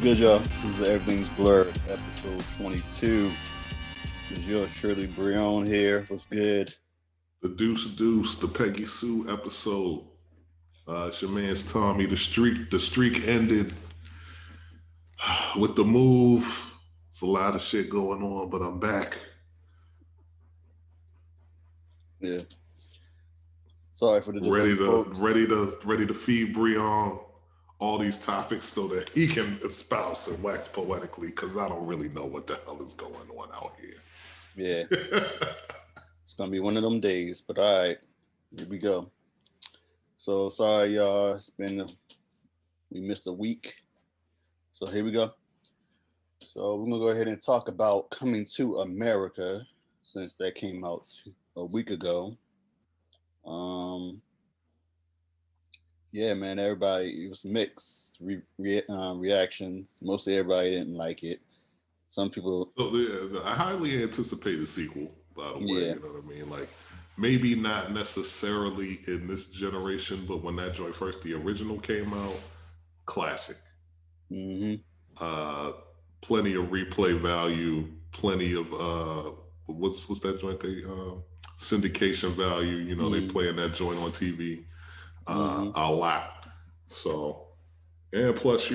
good, y'all? This is Everything's Blurred, episode 22. This is yours truly, Bruno here. What's good? The Deuce, the Peggy Sue episode. It's your man's Tommy. The streak ended with the move. It's a lot of shit going on, but I'm back. Yeah. Sorry for the delay, folks. ready to feed Breon all these topics so that he can espouse and wax poetically, because I don't really know what the hell is going on out here. Yeah. It's gonna be one of them days, but all right, here we go. So sorry, y'all. We missed a week. So here we go. So we're gonna go ahead and talk about Coming to America, since that came out a week ago. Yeah, man, it was mixed reactions. Mostly everybody didn't like it. Some people... So, yeah, I highly anticipated sequel, by the way, You know what I mean? Like, maybe not necessarily in this generation, but when that joint first, the original came out, classic. Mm-hmm. Plenty of replay value, plenty of, what's that joint? Syndication value, they playing that joint on TV. A lot. So, and plus,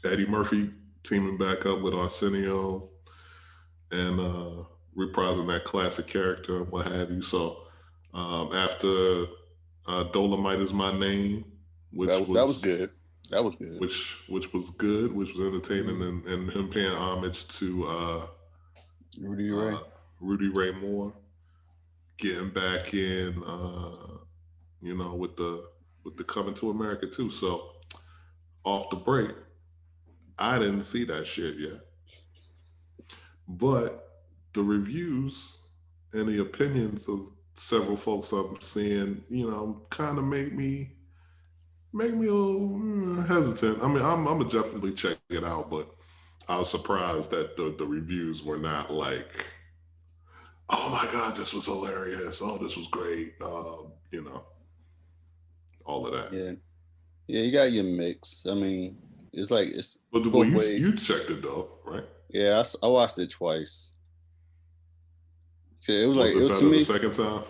Eddie Murphy teaming back up with Arsenio and reprising that classic character and what have you. So, after Dolomite Is My Name, that was good. That was good. Which was good, which was entertaining, and him paying homage to Rudy Ray Moore, getting back in, with the Coming to America too. So off the break, I didn't see that shit yet, but the reviews and the opinions of several folks I'm seeing, kind of make me a little hesitant. I mean, I'm gonna definitely check it out, but I was surprised that the reviews were not like, oh my God, this was hilarious. Oh, this was great. All of that. Yeah, you got your mix. I mean, it's like it's. But you checked it though, right? Yeah, I watched it twice. It was better to me, the second time.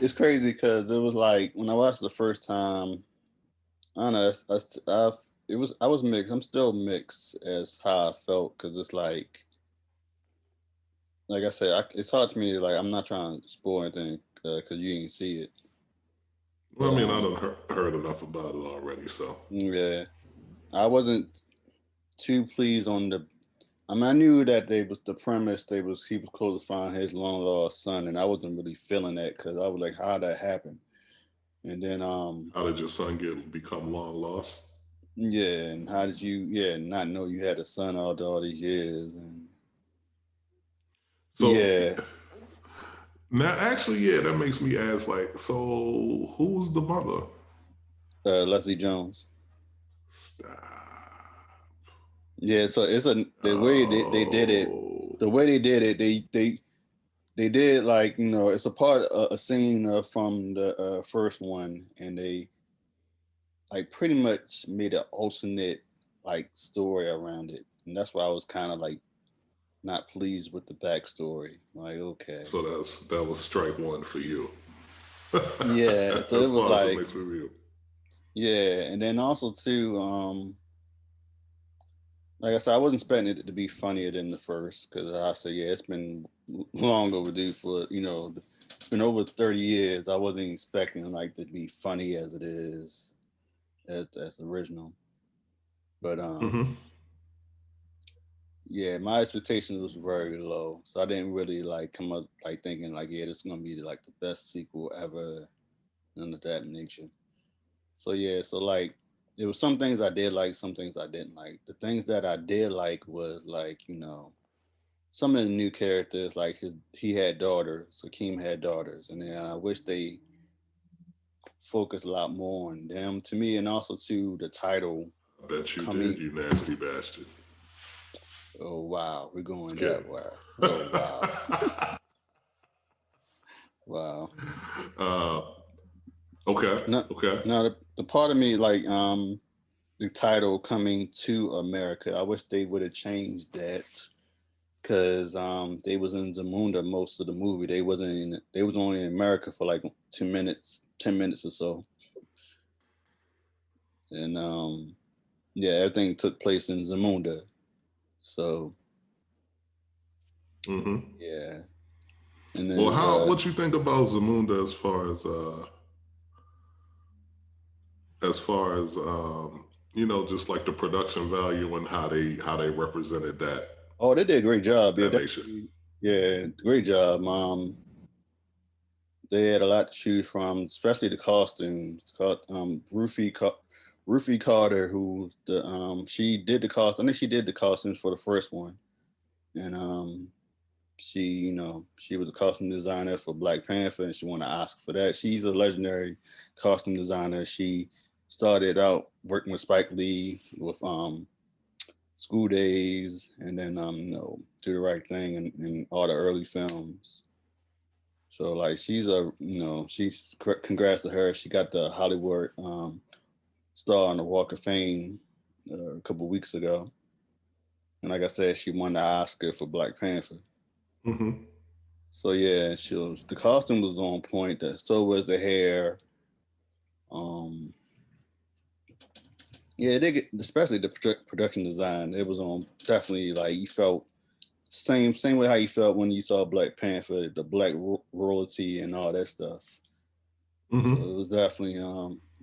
It's crazy because it was like when I watched the first time, I don't know. I was mixed. I'm still mixed as how I felt, because it's like I said, it's hard to me. Like, I'm not trying to spoil anything because you didn't see it. Well, I mean, I don't heard enough about it already, so yeah, I wasn't too pleased on the. I mean, I knew that the premise. He was close to find his long lost son, and I wasn't really feeling that because I was like, how did that happen? And then how did your son become long lost? Yeah, and how did you not know you had a son all these years? And so now actually, that makes me ask, like, so who's the mother? Leslie Jones. Stop. Yeah, so it's the way they did it. The way they did it, they did, like, it's a scene from the first one, and they like pretty much made an alternate like story around it, and that's why I was kind of like not pleased with the backstory. Like, okay, so that was strike one for you. Yeah, so it was like, yeah, and then also too, like I said, I wasn't expecting it to be funnier than the first, because I said, yeah, it's been long overdue for, it's been over 30 years. I wasn't expecting like to be funny as it is, as the original. But yeah, my expectations was very low, so I didn't really like come up like thinking like, yeah, this is gonna be like the best sequel ever, and of that nature. So yeah, so like, there was some things I did like, some things I didn't like. The things that I did like was like, some of the new characters, like he had daughters, Hakeem had daughters, and then I wish they focused a lot more on them, to me, and also to the title. I bet you did, you nasty bastard. Oh wow, we're going that way. Oh wow. Wow. Okay. Now, okay. Now the part of me, like, the title Coming to America. I wish they would have changed that because they was in Zamunda most of the movie. They was only in America for like 2 minutes, 10 minutes or so, and yeah, everything took place in Zamunda. So Mm-hmm. yeah, and Well, then what you think about Zamunda as far as just like the production value and how they represented oh, they did a great job. Yeah, that nation. yeah, great job. They had a lot to choose from, especially the costumes. Rufy Carter, who she did the cost. I think she did the costumes for the first one, and she she was a costume designer for Black Panther, and she won an Oscar for that. She's a legendary costume designer. She started out working with Spike Lee with School Days, and then Do the Right Thing and all the early films. So like she's she's congrats to her. She got the Hollywood star on the Walk of Fame a couple weeks ago, and like I said, she won the Oscar for Black Panther. Mm-hmm. So yeah, the costume was on point. So was the hair. Um, yeah, they get especially the production design. It was on definitely like you felt same way how you felt when you saw Black Panther, the black royalty and all that stuff. So Mm-hmm. it was definitely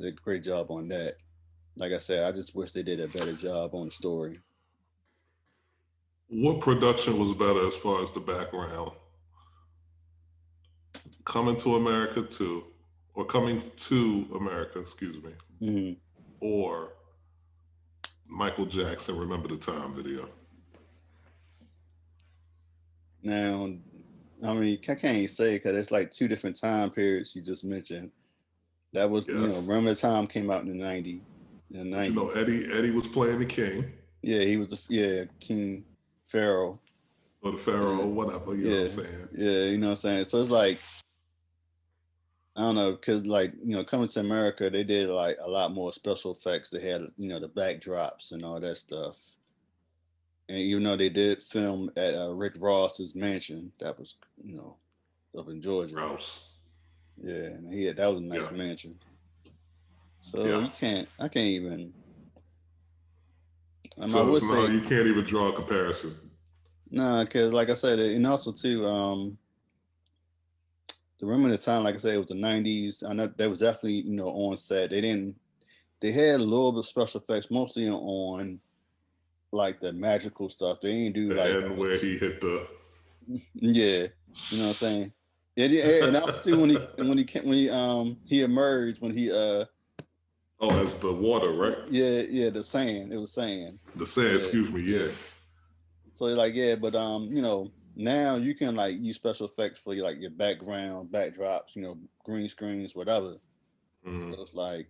a great job on that. Like I said, I just wish they did a better job on the story. What production was better as far as the background? Coming to America 2, or Coming to America, excuse me, Mm-hmm. or Michael Jackson Remember the Time video? Now, I mean, I can't even say because it's like two different time periods you just mentioned. That was, Yes. Remember the Time came out in the But you know, 90s. Eddie was playing the king Yeah, he was King Pharaoh. or the pharaoh Yeah, or whatever, you know what I'm yeah, saying? yeah. You know what I'm saying? So it's like I don't know, because like coming to America, they did like a lot more special effects. They had the backdrops and all that stuff. And even though they did film at Rick Ross's mansion, that was up in Georgia. Rouse. Yeah, and that was a Yeah. nice mansion. So Yeah. I can't even. I So would it's not, say you can't even draw a comparison. nah, because like I said, and also too, the Remember the Time, like I said, it was the 90s. I know that was definitely on set. They had a little bit of special effects, mostly on like the magical stuff. They didn't do The like end where he hit the yeah, you know what I'm saying. Yeah, yeah, and also too when he emerged when he oh, that's the water, right? yeah, the sand, it was sand. The sand, Yeah, excuse me, yeah. yeah. So like yeah, but now you can like use special effects for like your background backdrops, green screens, whatever. Mm. So it's like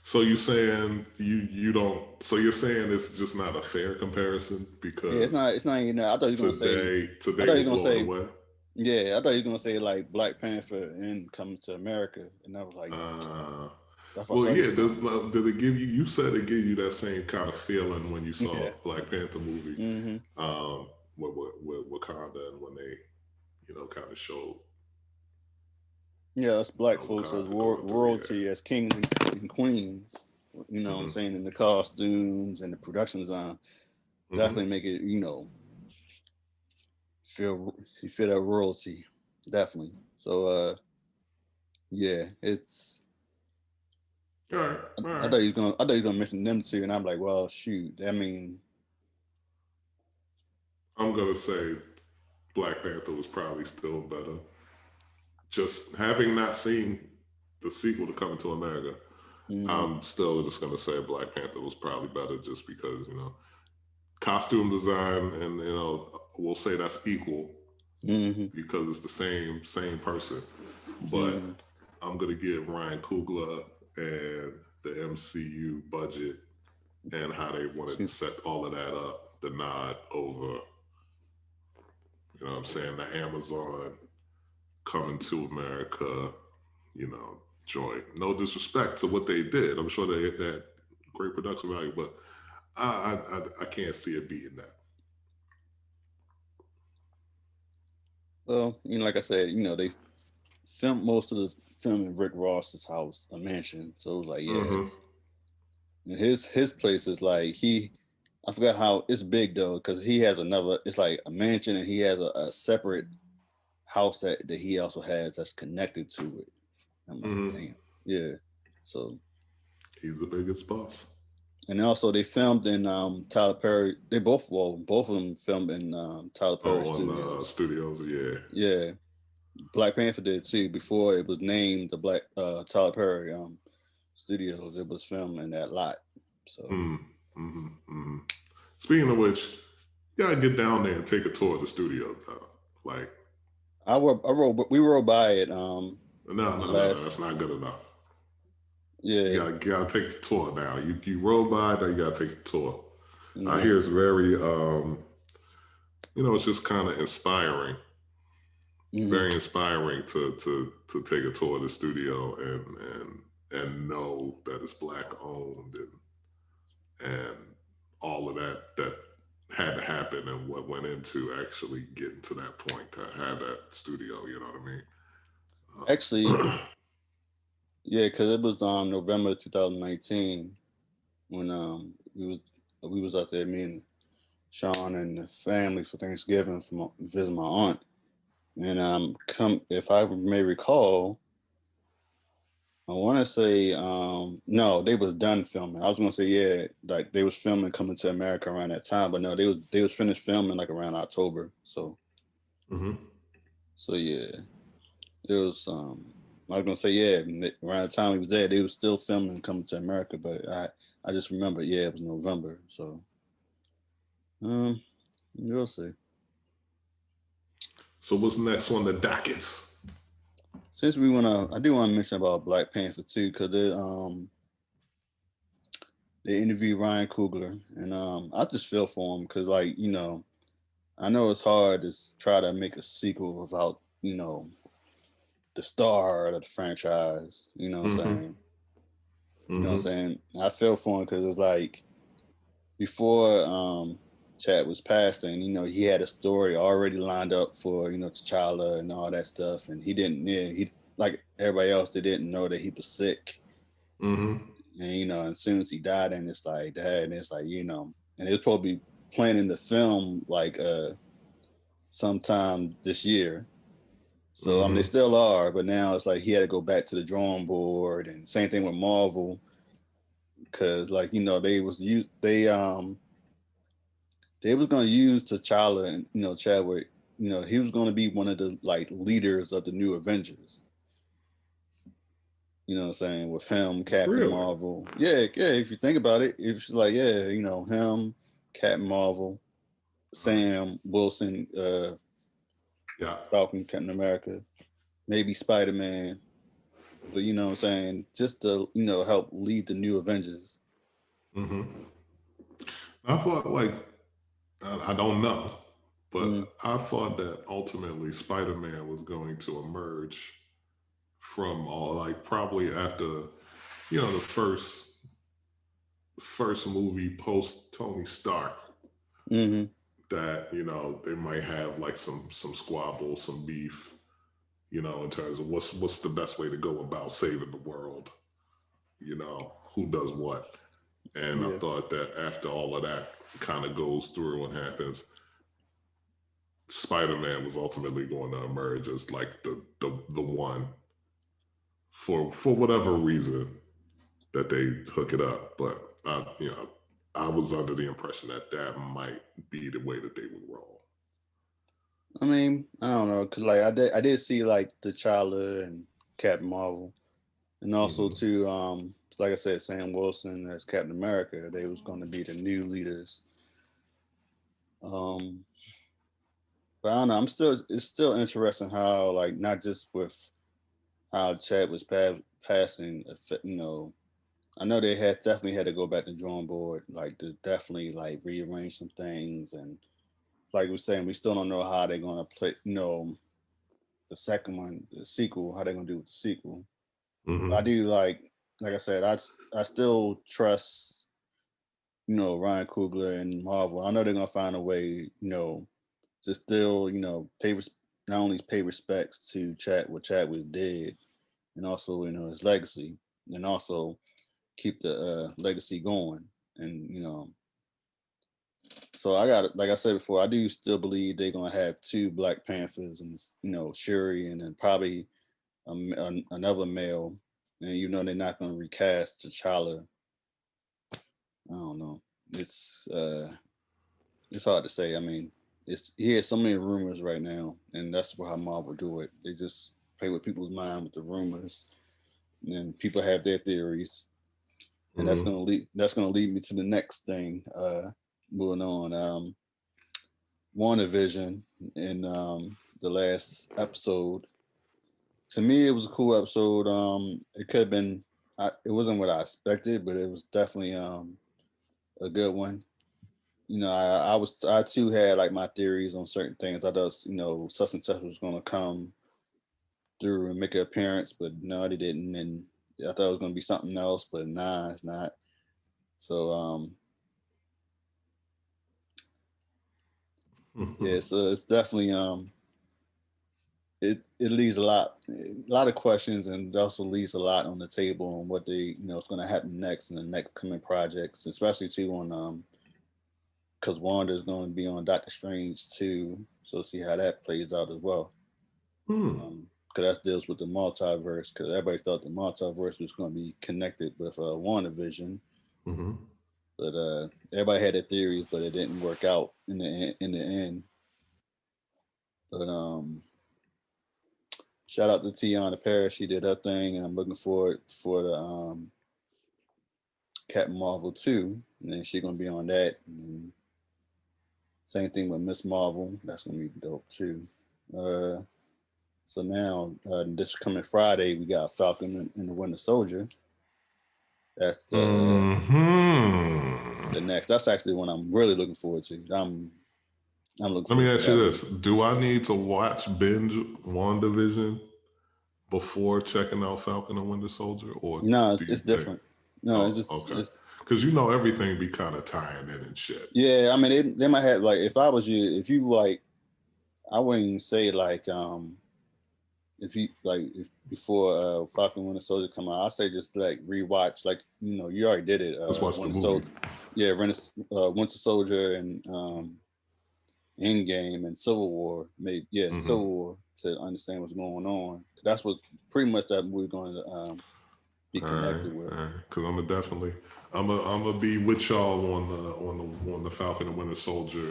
So you saying you don't? So you're saying it's just not a fair comparison yeah, because it's not even that. I thought you were gonna say I today thought you will were gonna blow it say away. yeah, I thought you were gonna say like Black Panther and Coming to America, and I was like Uh, that's what I well, thought you yeah. was gonna. Does it give you? You said it gave you that same kind of feeling when you saw Yeah. Black Panther movie, Mm-hmm. with Wakanda, and when they, kind of showed, Yeah, us black folks as Wakanda going through. royalty, as kings and queens. Yeah. What I'm saying, in the costumes and the production design, Hmm. definitely make it, feel you feel that royalty, definitely. So, yeah, it's. All right. All I right. thought he was gonna mention them two, and I'm like, well, shoot. I mean, I'm gonna say Black Panther was probably still better. Just having not seen the sequel to Coming to America, mm-hmm, I'm still just gonna say Black Panther was probably better, just because costume design, and we'll say that's equal mm-hmm, because it's the same person. But mm-hmm. I'm gonna give Ryan Coogler and the MCU budget and how they wanted to set all of that up the nod over, you know what I'm saying, the Amazon Coming to America, you know, joint. No disrespect to what they did. I'm sure they had great production value, but I can't see it beating that. Well, like I said, they filmed most of the film in Rick Ross's house, a mansion. So it was like, yeah, Mm-hmm. and his place is like I forgot how it's big though, because he has another. It's like a mansion, and he has a separate house that he also has that's connected to it. I'm like, Mm-hmm. damn, yeah. So He's the biggest boss. and also they filmed in Tyler Perry. Both of them filmed in Tyler Perry Oh, on Studios. studios, yeah. Yeah, Black Panther did too. Before it was named the Black Tyler Perry Studios, it was filmed in that lot. So Mm-hmm. Mm-hmm. Speaking of which, you gotta get down there and take a tour of the studio. Like, we rode by it no, last. that's not good enough. Yeah. You gotta take the tour now. You rode by, now you gotta take the tour. I Mm-hmm. hear it's very, it's just kind of inspiring, Mm-hmm. very inspiring to take a tour of the studio and know that it's black owned and all of that had to happen and what went into actually getting to that point to have that studio. You know what I mean? Actually, yeah, because it was November 2019 when we was out there, me and Sean and the family for Thanksgiving from visit my aunt, and come if I may recall, I want to say no, they was done filming. I was gonna say yeah, like they was filming Coming to America around that time, but no, they was finished filming like around October. Mm-hmm. So yeah, it was I was gonna say yeah, around the time he was there, they was still filming Coming to America, but I just remember yeah, it was November. So you'll see. So what's next on the docket? Since I do wanna mention about Black Panther too, because they interviewed Ryan Coogler, and I just feel for him because like I know it's hard to try to make a sequel without the star of the franchise. You know what I'm Mm-hmm. saying? You know what I'm Mm-hmm. saying? I feel for him because it's like before Chad was passing, he had a story already lined up for T'Challa and all that stuff, and he didn't. Yeah, he like everybody else, they didn't know that he was sick, Mm-hmm. and as soon as he died, and it's like that, and it's like and it was probably planning the film like sometime this year. So I mean, they Mm-hmm. still are, but now it's like he had to go back to the drawing board, and same thing with Marvel, because like they was used they was gonna use T'Challa and Chadwick. He was gonna be one of the like leaders of the new Avengers. You know what I'm saying? With him, Captain Really? Marvel. Yeah, yeah. If you think about it, it's like yeah, him, Captain Marvel, Sam Wilson, Yeah. Falcon, Captain America, maybe Spider Man. But you know what I'm saying? Just to help lead the new Avengers. Mm-hmm. I thought like I don't know, but Mm, I thought that ultimately Spider-Man was going to emerge from all like probably after the first movie post Tony Stark mm-hmm. that they might have like some squabble, some beef, in terms of what's the best way to go about saving the world, who does what. And I Yeah. thought that after all of that kind of goes through and happens, Spider-Man was ultimately going to emerge as like the one for whatever reason that they hook it up. But I was under the impression that that might be the way that they would roll. I mean, I don't know, cause like I did see like T'Challa and Captain Marvel, and also Mm-hmm. too, like I said, Sam Wilson as Captain America. They was going to be the new leaders. Um, but I don't know. It's still interesting how like not just with how Chad was passing, I know they had definitely had to go back to the drawing board, like to definitely like rearrange some things, and like we are saying, we still don't know how they're gonna play, the second one, the sequel, how they're gonna do with the sequel. I do like I said, I still trust, Ryan Coogler and Marvel. I know they're gonna find a way, to still, not only pay respects to what Chadwick did, and also, his legacy, and also keep the legacy going. And so I got, like I said before, I do still believe they're gonna have two Black Panthers, and Shuri, and then probably another male. And they're not gonna recast T'Challa. I don't know. It's hard to say. I mean, he has so many rumors right now, and that's how Marvel do it. They just play with people's mind with the rumors, and then people have their theories, and that's gonna lead me to the next thing. Moving on, WandaVision in the last episode. To me, it was a cool episode. It could have been. It wasn't what I expected, but it was definitely a good one. I too had like my theories on certain things. I thought, such and such was gonna come through and make an appearance, but no, they didn't. And I thought it was gonna be something else, but nah, it's not. So yeah, so it's definitely it leaves a lot of questions, and also leaves a lot on the table on what they is going to happen next in the next coming projects, especially too on because Wanda is going to be on Doctor Strange too, so see how that plays out as well. Because that deals with the multiverse. Because everybody thought the multiverse was going to be connected with WandaVision, but everybody had their theories, but it didn't work out in the end. But shout out to Tiana Paris, she did her thing, and I'm looking forward for the Captain Marvel 2, and then she's gonna be on that. And same thing with Miss Marvel, that's gonna be dope too. So now this coming Friday, we got Falcon and the Winter Soldier. That's the next. That's actually one I'm really looking forward to. I'm looking. Let me ask you this: do I need to binge WandaVision before checking out Falcon and Winter Soldier, or no? It's different. No, it's just okay. Because everything be kind of tying in and shit. Yeah, I mean they might have, like, if I was you, if you like, I wouldn't even say like if you like, if before Falcon Winter Soldier come out, I say just like rewatch, like you already did it. Just watch the movie. Winter Soldier and Endgame and Civil War. Civil War, to understand what's going on. That's what pretty much that movie going to be connected with. Because I'm gonna be with y'all on the Falcon and Winter Soldier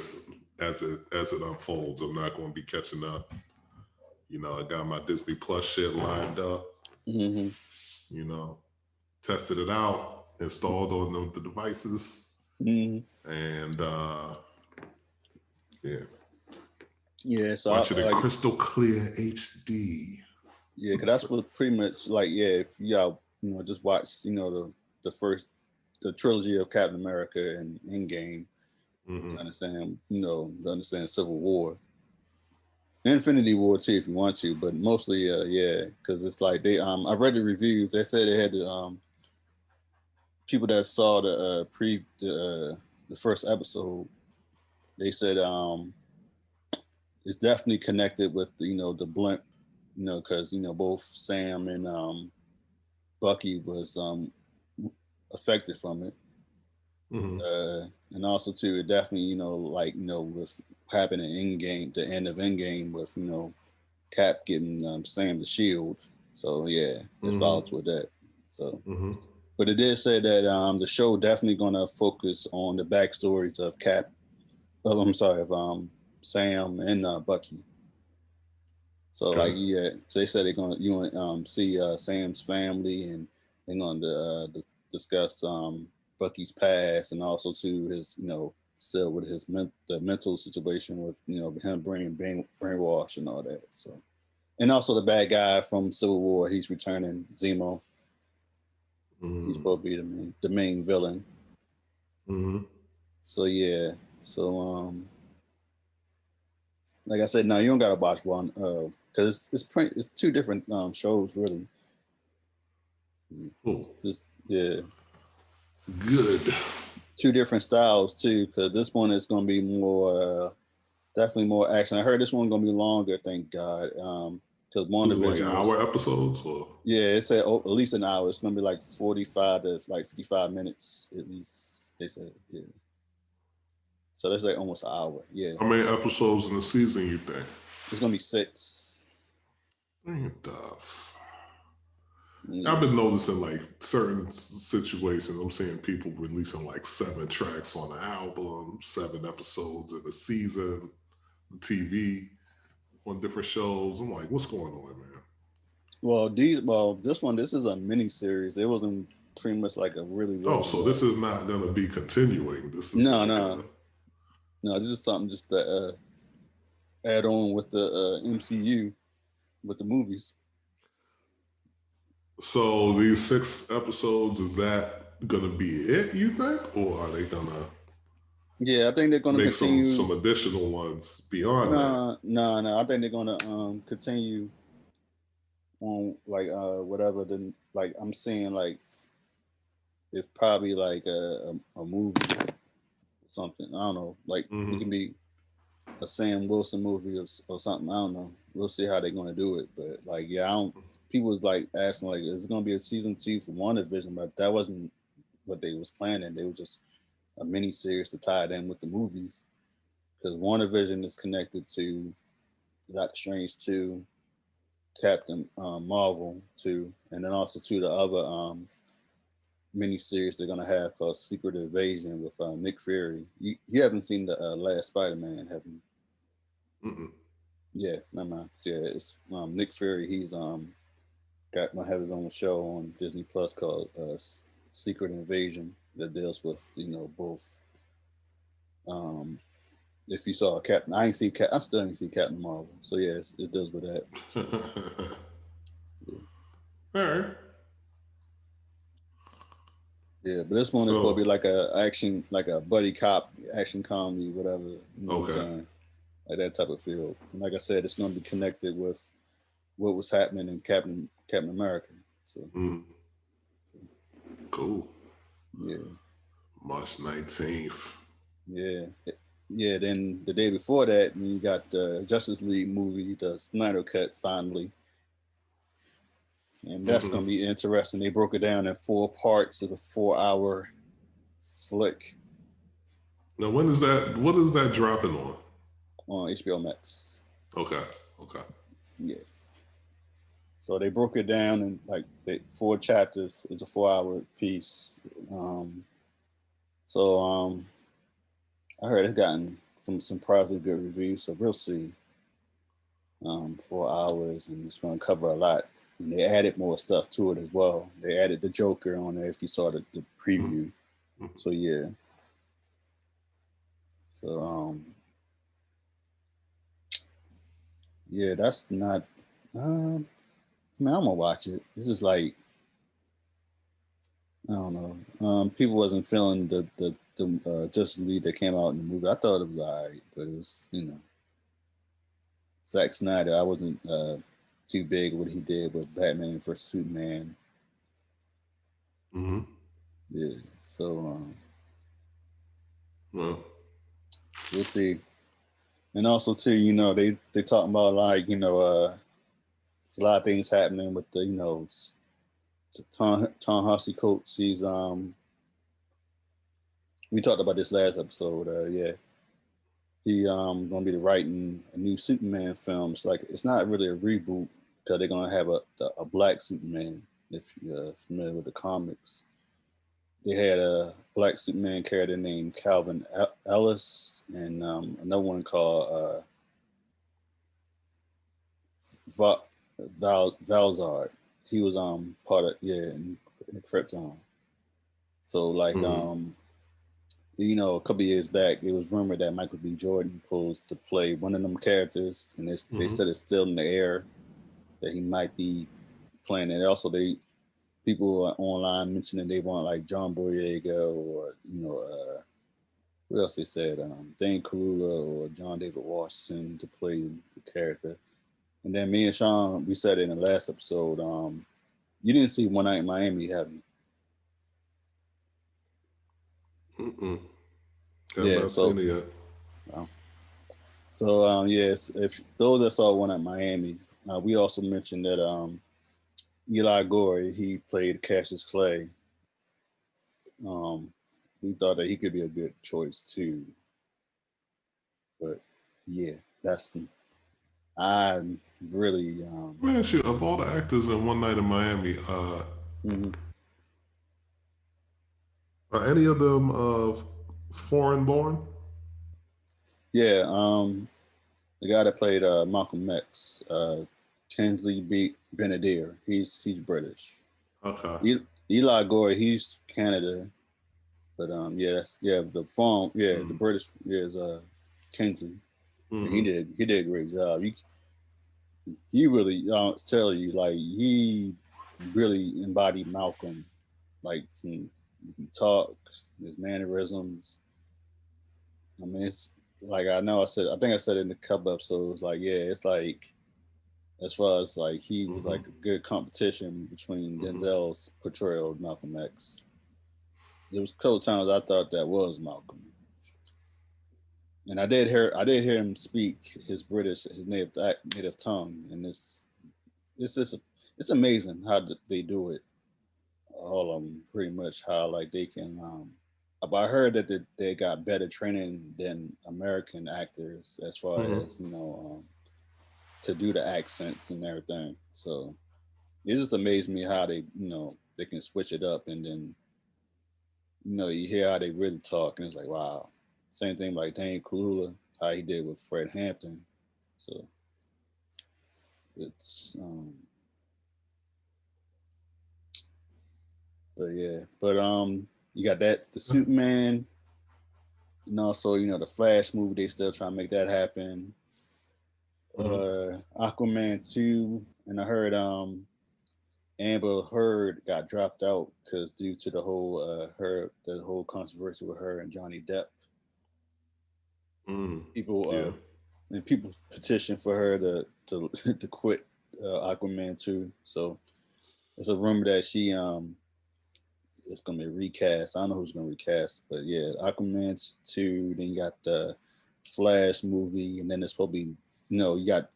as it unfolds. I'm not going to be catching up. I got my Disney Plus shit lined up. Tested it out, installed on the devices, and so watch it in crystal clear HD. Yeah, because that's what pretty much like. Yeah, if y'all just watch the first trilogy of Captain America and Endgame, understand understand Civil War. Infinity War too, if you want to, but mostly, because it's like they. I read the reviews. They said they had the people that saw the the first episode. They said it's definitely connected with the blimp, because both Sam and Bucky was affected from it. And also too, it definitely with happening in Endgame, the end of Endgame with Cap getting Sam the Shield. So yeah, it follows with that. So, but it did say that the show definitely gonna focus on the backstories of Cap. Of Sam and Bucky. So so they said you gonna see Sam's family, and they're gonna discuss Bucky's past, and also to his still with his the mental situation with him being brainwashed and all that. So, and also the bad guy from Civil War, he's returning, Zemo. He's supposed to be the main villain. So yeah, so like I said, no, you don't gotta watch one because it's two different shows really. Cool. It's just Good. two different styles too, because this one is going to be more, definitely more action. I heard this one going to be longer. Thank God. Because WandaVision hour episodes, or it said at least an hour. It's going to be like 45 to like 55 minutes at least. They said So that's like almost an hour. Yeah. How many episodes in the season you think? It's going to be 6. Tough. Yeah. I've been noticing like certain situations. I'm seeing people releasing like 7 tracks on an album, 7 episodes in a season, TV on different shows. I'm like, what's going on, man? This is a mini series. It wasn't pretty much like a really. So this is not going to be continuing. This is no. This is something just to add on with the MCU with the movies. So these 6 episodes, is that going to be it, you think? Or are they going to I think they're going to continue some additional ones beyond that? No. I think they're going to continue on like whatever. Then like I'm seeing like it's probably like a movie or something. I don't know. Like it can be a Sam Wilson movie or something. I don't know. We'll see how they're going to do it. But like, I don't. People was like asking like, is it going to be a season 2 for WandaVision? But that wasn't what they was planning. They were just a mini series to tie it in with the movies, because WandaVision is connected to Doctor Strange 2, Captain Marvel 2, and then also to the other mini series they're gonna have called Secret Invasion with Nick Fury. You haven't seen the last Spider-Man, have you? Mm-mm. Yeah, never mind. Yeah, it's Nick Fury. He's gonna have his own show on Disney Plus called Secret Invasion that deals with both. If you saw Captain, I still ain't see Captain Marvel. So yeah, it deals with that. All right. Yeah, but this one is supposed to be like a action, like a buddy cop action comedy, whatever. You know what I'm saying? Like that type of feel. And like I said, it's going to be connected with what was happening in Captain America. So, cool. Yeah. March 19th. Yeah. Yeah. Then the day before that, you got the Justice League movie, the Snyder Cut, finally. And that's going to be interesting. They broke it down in 4 parts. It's a 4-hour flick. Now, when is that? What is that dropping on? On HBO Max. Okay. Yeah. So they broke it down in like 4 chapters. It's a 4-hour piece. I heard it's gotten some surprisingly good reviews. So we'll see. 4 hours, and it's going to cover a lot. And they added more stuff to it as well. They added the Joker on there if you saw the preview. So yeah. So yeah, that's not. I mean, I'm gonna watch it. This is like, I don't know. People wasn't feeling the Justice League that came out in the movie. I thought it was alright, but it was Zack Snyder. I wasn't too big what he did with Batman vs Superman. Yeah. So well, we'll see. And also too, they talking about like there's a lot of things happening with the Ta-Nehisi Coates. He's we talked about this last episode. Yeah, he gonna be writing a new Superman film. It's not really a reboot because they're gonna have a black Superman. If you're familiar with the comics, they had a black Superman character named Calvin Ellis, and another one called Valzard. He was part of in Krypton. So like a couple years back, it was rumored that Michael B. Jordan posed to play one of them characters, and they said it's still in the air that he might be playing it. Also, people online mentioning they want like John Boyega or what else they said, Dane Corulla or John David Washington to play the character. And then me and Sean, we said in the last episode, You didn't see One Night in Miami, have you? Have Yeah. not seen it yet. Yes, if those that saw One Night in Miami, we also mentioned that Eli Gorey, he played Cassius Clay. We thought that he could be a good choice too. But yeah, I really Man, shit, of all the actors in One Night in Miami, mhm. are any of them foreign born? Yeah, the guy that played Malcolm X, Kingsley B. Benadier, he's British. Okay. Eli Gorey, he's Canada, but the form, the British is Kingsley. And he did a great job. He really tell you like he really embodied Malcolm, like from he talks, his mannerisms. I mean, it's like I think I said it in a couple episodes. Like, yeah, it's like as far as like he was like a good competition between Denzel's portrayal of Malcolm X. There was a couple times I thought that was Malcolm, and I did hear him speak his native tongue, and it's just it's amazing how they do it. All of them, pretty much how like they can. But I heard that they got better training than American actors as far as to do the accents and everything. So it just amazed me how they can switch it up, and then you hear how they really talk, and it's like wow. Same thing like Dane Kalula, how he did with Fred Hampton. So it's but yeah, but you got the Superman, and also the Flash movie. They still trying to make that happen. Aquaman 2, and I heard Amber Heard got dropped out because due to the whole controversy with her and Johnny Depp. People people petitioned for her to to quit Aquaman 2. So it's a rumor that she it's gonna be recast. I don't know who's gonna recast, but yeah, Aquaman 2. Then you got the Flash movie, and then it's probably you got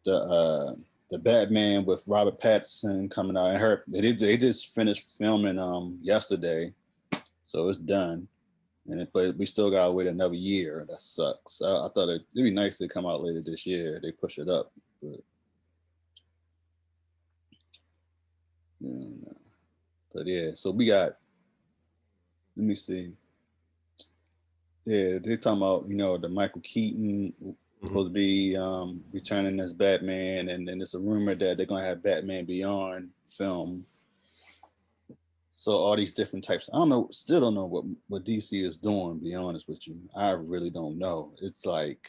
the Batman with Robert Pattinson coming out. And they just finished filming yesterday, so it's done. But we still gotta wait another year. That sucks. I thought it'd be nice to come out later this year. They push it up, but yeah. But yeah, so we got. Let me see. Yeah, they're talking about the Michael Keaton supposed to be returning as Batman, and then there's a rumor that they're gonna have Batman Beyond film. So all these different types. I don't know. Still don't know what DC is doing. To be honest with you, I really don't know. It's like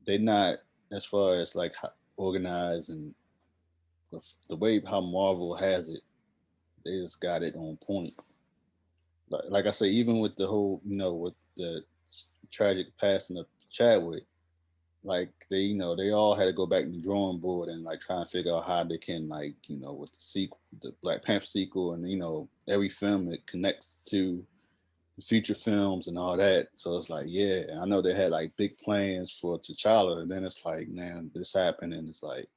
they're not as far as like organized, and the way how Marvel has it, they just got it on point. Like I say, even with the whole with the tragic passing of Chadwick, like they all had to go back to the drawing board and like try and figure out how they can with the sequel, the Black Panther sequel, and every film that connects to future films and all that. So it's like, yeah, I know they had like big plans for T'Challa, and then it's like, man, this happened, and it's like,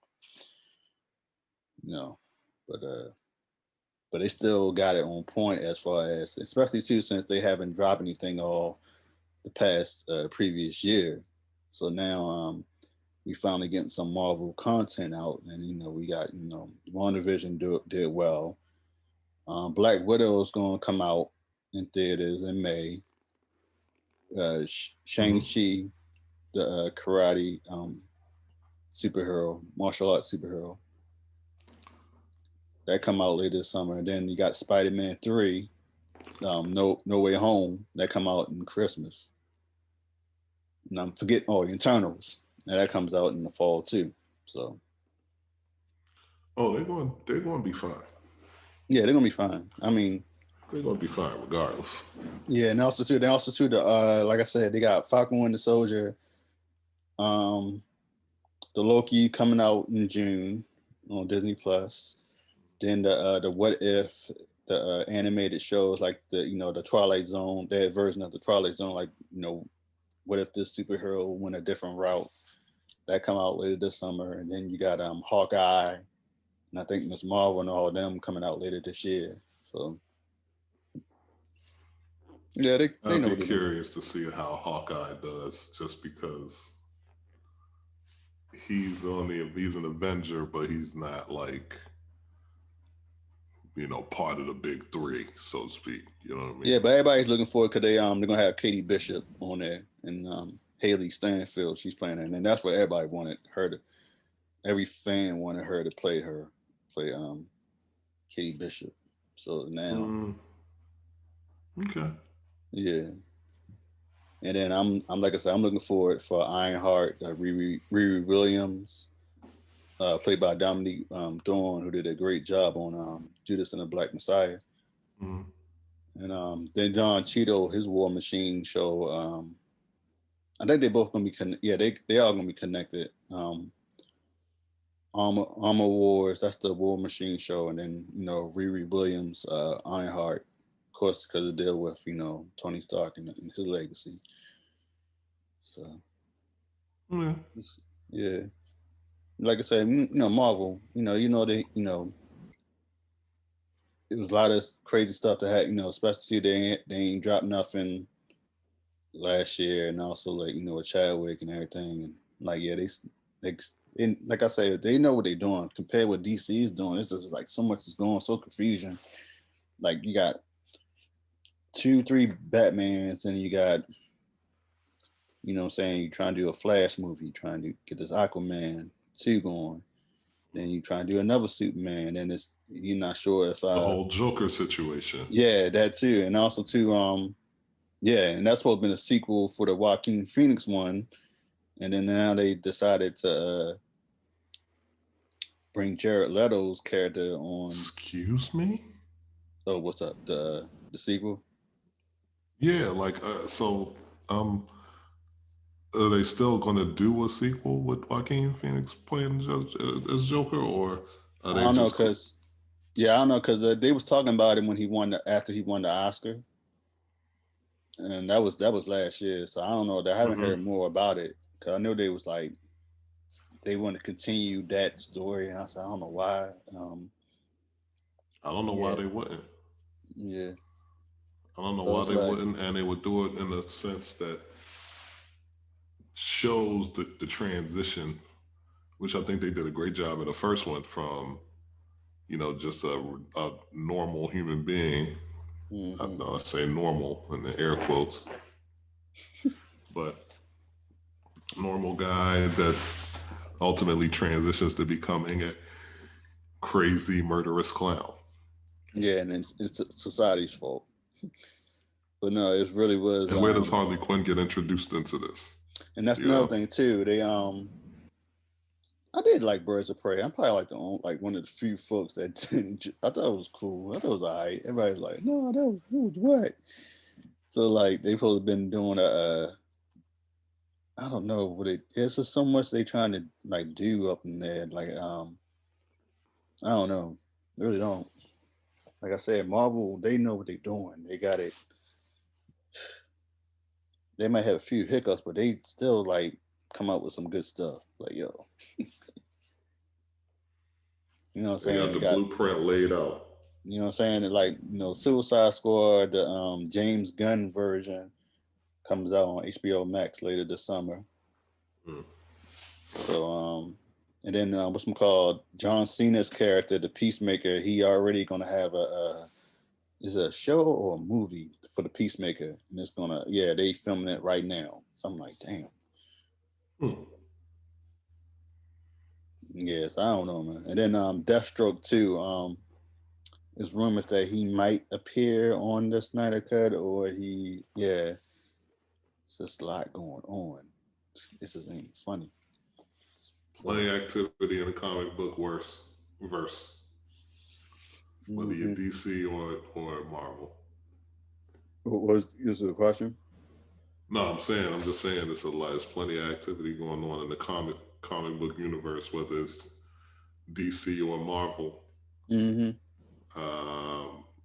but they still got it on point as far as, especially too, since they haven't dropped anything all the past previous year. So now we finally getting some Marvel content out, and we got WandaVision did well. Black Widow is going to come out in theaters in May. Shang-Chi, the karate superhero, martial arts superhero, that come out later this summer. And then you got Spider-Man 3, No Way Home, that come out in Christmas. And I'm forgetting Eternals, and that comes out in the fall too. So they're going to be fine. Yeah, they're gonna be fine. I mean, they're gonna be fine regardless. Yeah, and also too, the like I said, they got Falcon and the Soldier, the Loki coming out in June on Disney Plus. Then the What If, the animated shows like the Twilight Zone, that version of the Twilight Zone, like what if this superhero went a different route? That come out later this summer, and then you got Hawkeye, and I think Miss Marvel and all of them coming out later this year. So yeah, they I'd know be what they're doing. curious to see how Hawkeye does, just because he's an Avenger, but he's not like part of the big three, so to speak. You know what I mean? Yeah, but everybody's looking for it because they're gonna have Katie Bishop on there and Haley Stanfield. She's playing it, and that's what everybody wanted her to. Every fan wanted her to play Katie Bishop. So now, Okay. yeah. And then I'm like I said, I'm looking forward for Ironheart, Riri Williams, played by Dominique Thorne, who did a great job on Judas and the Black Messiah. Mm-hmm. And then Don Cheadle, his War Machine show. I think they both gonna be they all gonna be connected. Armor Wars, that's the War Machine show, and then Riri Williams, Ironheart, of course, because it deal with Tony Stark and his legacy. So yeah, like I said, Marvel, they it was a lot of crazy stuff to have, especially they ain't dropped nothing last year, and also like with Chadwick and everything, and like they and like I said, they know what they're doing compared with DC is doing. It's just like so much is going, so confusion. Like you got 2-3 Batmans, and you got what I'm saying, you trying to do a Flash movie, trying to get this Aquaman 2 going. Then you try and do another Superman, and you're not sure if the whole Joker situation. Yeah, that too, and also too, and that's supposed to be a sequel for the Joaquin Phoenix one, and then now they decided to bring Jared Leto's character on. Excuse me? Oh, what's up? The sequel? Yeah, like are they still gonna do a sequel with Joaquin Phoenix playing as Joker, or are they I don't know, cause I don't know, cause they was talking about it when after he won the Oscar, and that was last year. So I don't know. I haven't heard more about it, cause I know they was like they want to continue that story, and I said I don't know why. I don't know why they wouldn't. Yeah. I don't know why they wouldn't, and they would do it in a sense that shows the transition, which I think they did a great job in the first one, from just a normal human being. Mm-hmm. I say normal in the air quotes, but normal guy that ultimately transitions to becoming a crazy murderous clown. Yeah, and it's society's fault. But no, it really was. And where does Harley Quinn get introduced into this? And that's another thing too. They I did like Birds of Prey. I'm probably like one of the few folks that didn't. I thought it was cool. I thought it was alright. Everybody's like, no, that was what. So like they've probably been doing I don't know what it's just so much they trying to like do up in there. Like I don't know. They really don't. Like I said, Marvel, they know what they're doing. They got it. They might have a few hiccups, but they still like come up with some good stuff. Like yo, you know what I'm saying? They got the blueprint laid out. You know what I'm saying? Like Suicide Squad, the James Gunn version comes out on HBO Max later this summer. So and then what's it called? John Cena's character, the Peacemaker, he already gonna have is it a show or a movie for the Peacemaker? And it's they filming it right now. So I'm like, damn. Yes, I don't know, man. And then Deathstroke too. There's rumors that he might appear on the Snyder Cut, or it's just a lot going on. This ain't funny. Plenty activity in the comic book verse. Whether you're DC or Marvel. Is it a question? No, I'm just saying there's plenty of activity going on in the comic book universe, whether it's DC or Marvel. Mm-hmm.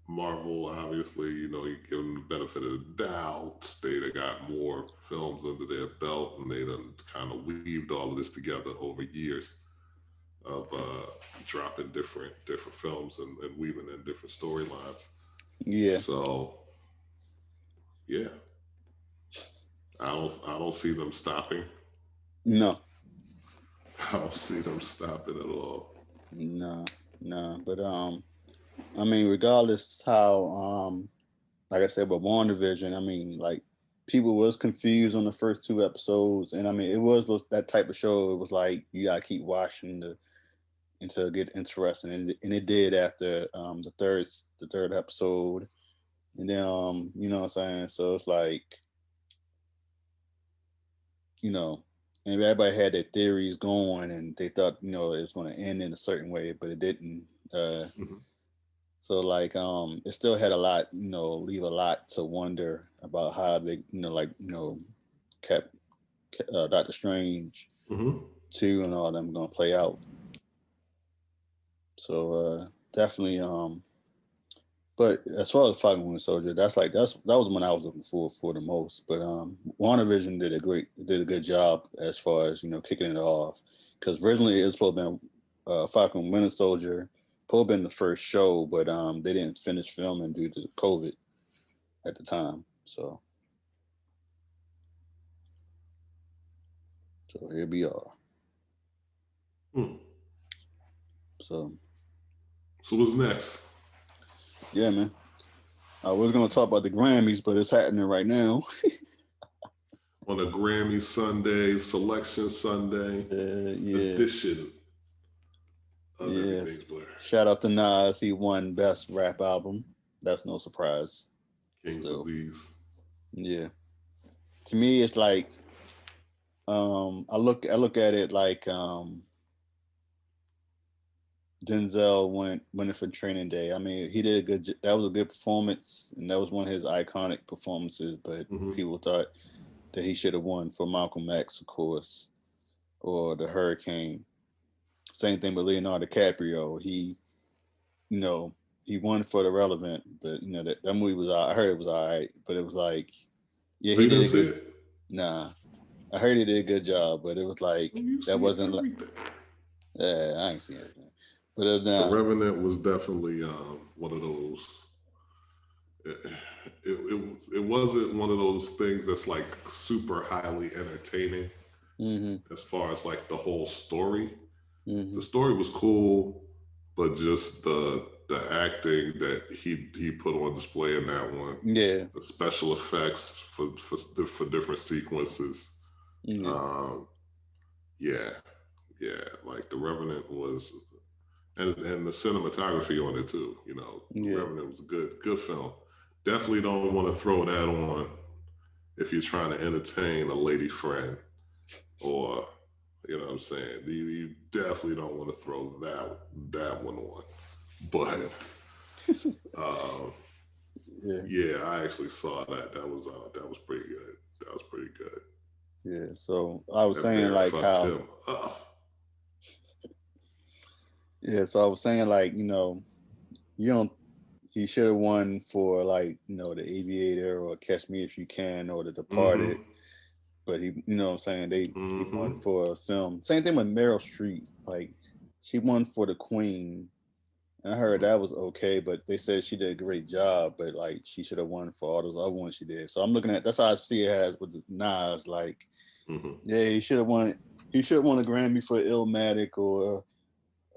Marvel, obviously, you give them the benefit of the doubt. They got more films under their belt, and they done kind of weaved all of this together over years of dropping different films and weaving in different storylines. Yeah. So, yeah, I don't see them stopping. No. I don't see them stopping at all. No. No. But I mean, regardless how like I said, with WandaVision, I mean, like people was confused on the first two episodes, and I mean, it was that type of show. It was like you gotta keep watching until it get interesting, and it did after the third episode, and then you know what I'm saying. So it's like you know, and everybody had their theories going, and they thought it was going to end in a certain way, but it didn't. Mm-hmm. So like it still had a lot, leave a lot to wonder about how they, kept Doctor Strange Mm-hmm. 2 and all them gonna play out. So definitely but as far as Falcon Winter Soldier, that was one I was looking forward for the most. But WandaVision did a good job as far as kicking it off, because originally it was supposed to be Falcon Winter Soldier, supposed to been the first show, but they didn't finish filming due to COVID at the time. So here we are. Hmm. So what's next? yeah, man. I was gonna talk about the Grammys, but it's happening right now. On a Grammy Sunday, Selection Sunday Yeah. edition of Yes. Everything's Blur. Shout out to Nas. He won Best Rap Album. That's no surprise. King's Disease. Yeah. To me, it's like I look at it like Denzel winning for Training Day. I mean, he did that was a good performance, and that was one of his iconic performances. But people thought that he should have won for Malcolm X, of course, or The Hurricane. Same thing with Leonardo DiCaprio. He won for The Relevant, but that movie was I heard it was all right, but it was like, yeah, he did a good. Nah, I heard he did a good job, but it was like that wasn't like. Yeah, I ain't seen it. But The Revenant was definitely one of those. It wasn't one of those things that's like super highly entertaining as far as like the whole story. The story was cool, but just the acting that he put on display in that one, the special effects for different sequences, yeah, like The Revenant was. And the cinematography on it too, Revenant was a good film. Definitely don't want to throw that on if you're trying to entertain a lady friend, or you know what I'm saying. You definitely don't want to throw that one on. But yeah, I actually saw that. That was pretty good. That was pretty good. Yeah. So I was saying like how. Yeah, so I was saying like he should have won for like The Aviator or Catch Me If You Can or The Departed, but he what I'm saying he won for a film. Same thing with Meryl Streep, like she won for The Queen, and I heard that was okay, but they said she did a great job, but like she should have won for all those other ones she did. So I'm looking at that's how I see it as with Nas, like yeah, he should have won a Grammy for Illmatic or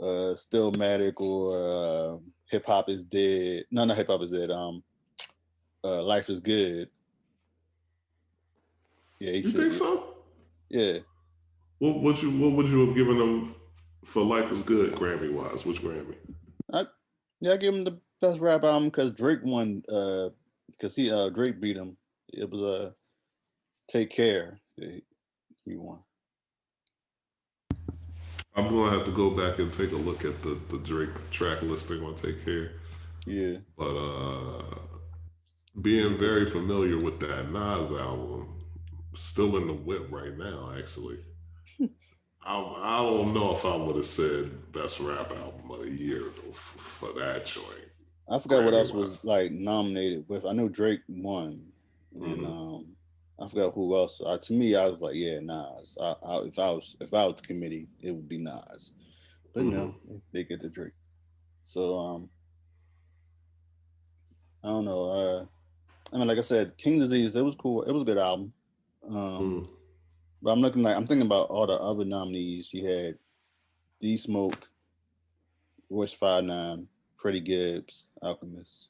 Stillmatic or Hip Hop Is Dead. No, not Hip Hop Is Dead. Life Is Good. Yeah, you think so? Yeah. What would you have given him for Life Is Good Grammy wise? Which Grammy? I give him the best rap album because Drake won. Because Drake beat him. It was Take Care. He won. I'm gonna have to go back and take a look at the Drake track listing on Take Care. Yeah. But being very familiar with that Nas album, still in the whip right now, actually. I don't know if I would have said best rap album of the year for that joint. I forgot what Grammy else was wise. like nominated with. I know Drake won, and Mm-hmm. I forgot who else. To me, I was like, yeah, Nas. If I was the committee, it would be Nas. But Mm-hmm. no, they get the Drake. So I don't know. I mean, like I said, King Disease, it was cool. It was a good album. Um, Mm-hmm. but I'm thinking about all the other nominees. You had D Smoke, Royce 5'9", Freddie Gibbs, Alchemist,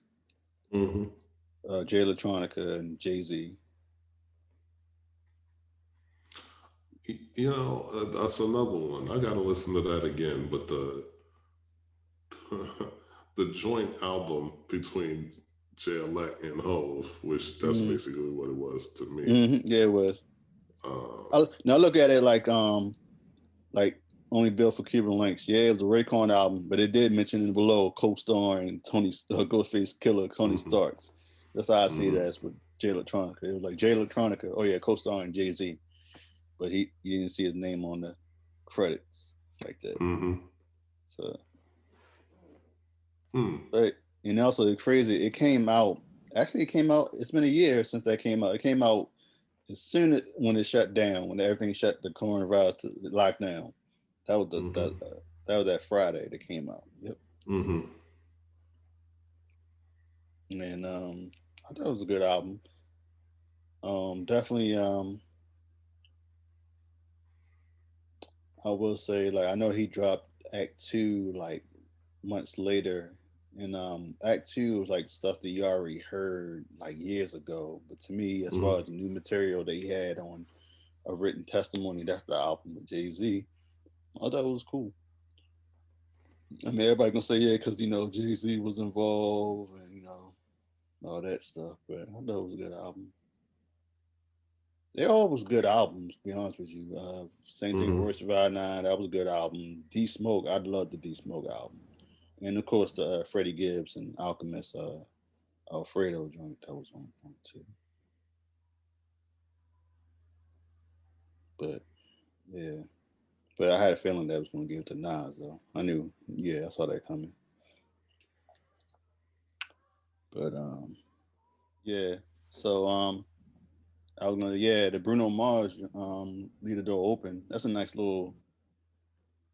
Mm-hmm. Jay Electronica, and Jay Z. You know, that's another one. I gotta listen to that again. But the joint album between Jay Elect and Hove, which that's Mm-hmm. basically what it was to me. Mm-hmm. Yeah, it was. Uh, Now I look at it like only built for Cuban links. Yeah, it was a Raekwon album, but it did mention in below co-starring Tony Ghostface Killer Tony mm-hmm. Starks. That's how I see it Mm-hmm. as with Jay Electronica. It was like Jay Electronica. Oh yeah, co-starring Jay Z, but he didn't see his name on the credits like that. Mm-hmm. So, Mm. but and also it's crazy. It came out. Actually, it came out. It's been a year since that came out. It came out as soon as when it shut down, when everything shut the coronavirus to lockdown. That was Mm-hmm. that was that Friday that came out. Yep. Mm-hmm. And I thought it was a good album. Definitely. I will say, like, I know he dropped Act Two like months later, and Act Two was like stuff that you already heard like years ago. But to me, as Mm-hmm. far as the new material that he had on a written testimony, that's the album with Jay Z. I thought it was cool. I mean, everybody gonna say yeah, because Jay Z was involved and all that stuff. But I thought it was a good album. They all was good albums, to be honest with you. Same thing with Mm-hmm. Royce Five Nine, that was a good album. D Smoke, I love the D Smoke album, and of course the Freddie Gibbs and Alchemist Alfredo joint that was on point too. But yeah, but I had a feeling that was going to give it to Nas though. I knew, yeah, I saw that coming. But yeah. So I was gonna, yeah, the Bruno Mars Leave the Door Open. That's a nice little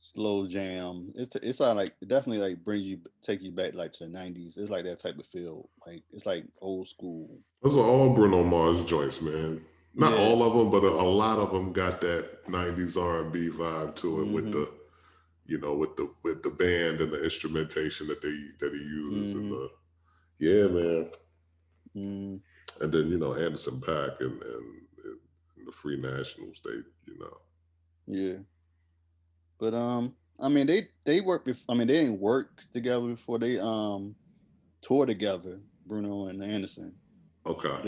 slow jam. It's like it definitely like take you back like to the '90s. It's like that type of feel. Like it's like old school. Those are all Bruno Mars joints, man. Not Yeah. all of them, but a lot of them got that '90s R&B vibe to it with Mm-hmm. the, with the band and the instrumentation that he uses and Mm-hmm. the yeah, man. Mm-hmm. And then Anderson Paak and the Free Nationals, they. Yeah. But I mean they worked I mean they didn't work together before they toured together, Bruno and Anderson. Okay.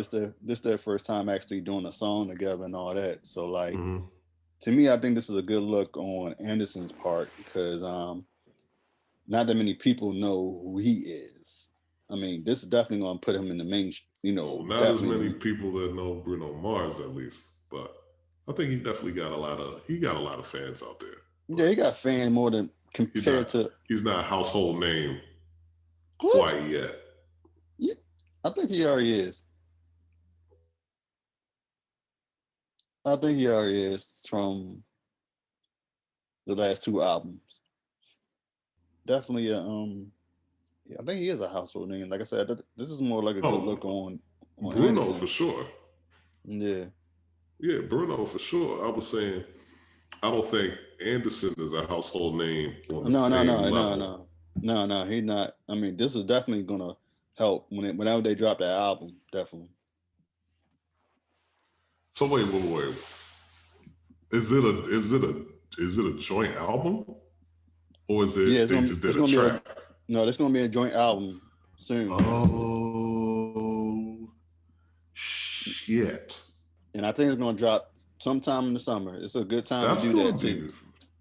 This their first time actually doing a song together and all that. So like Mm-hmm. to me, I think this is a good look on Anderson's part because not that many people know who he is. I mean, this is definitely going to put him in the main. Well, not as many Definitely. people that know Bruno Mars at least, but I think he definitely got a lot of fans out there. Yeah, But he got fan more than he's compared not to he's not a household name what? quite yet. Yeah, I think he already is. I think he already is from the last two albums. Definitely yeah, I think he is a household name. Like I said, this is more like a good look Oh, on Bruno for Anderson. sure. Yeah. Yeah, Bruno for sure. I was saying I don't think Anderson is a household name on the No, no, same no, no, level. no, no, no. He's not. I mean, this is definitely gonna help whenever they drop that album. Definitely. So wait. Is it a joint album? Or is Yeah, it they just did it's a gonna be track? there's gonna be a joint album soon, actually, Oh shit. and I think it's gonna drop sometime in the summer. It's a good time to That's do gonna that too. be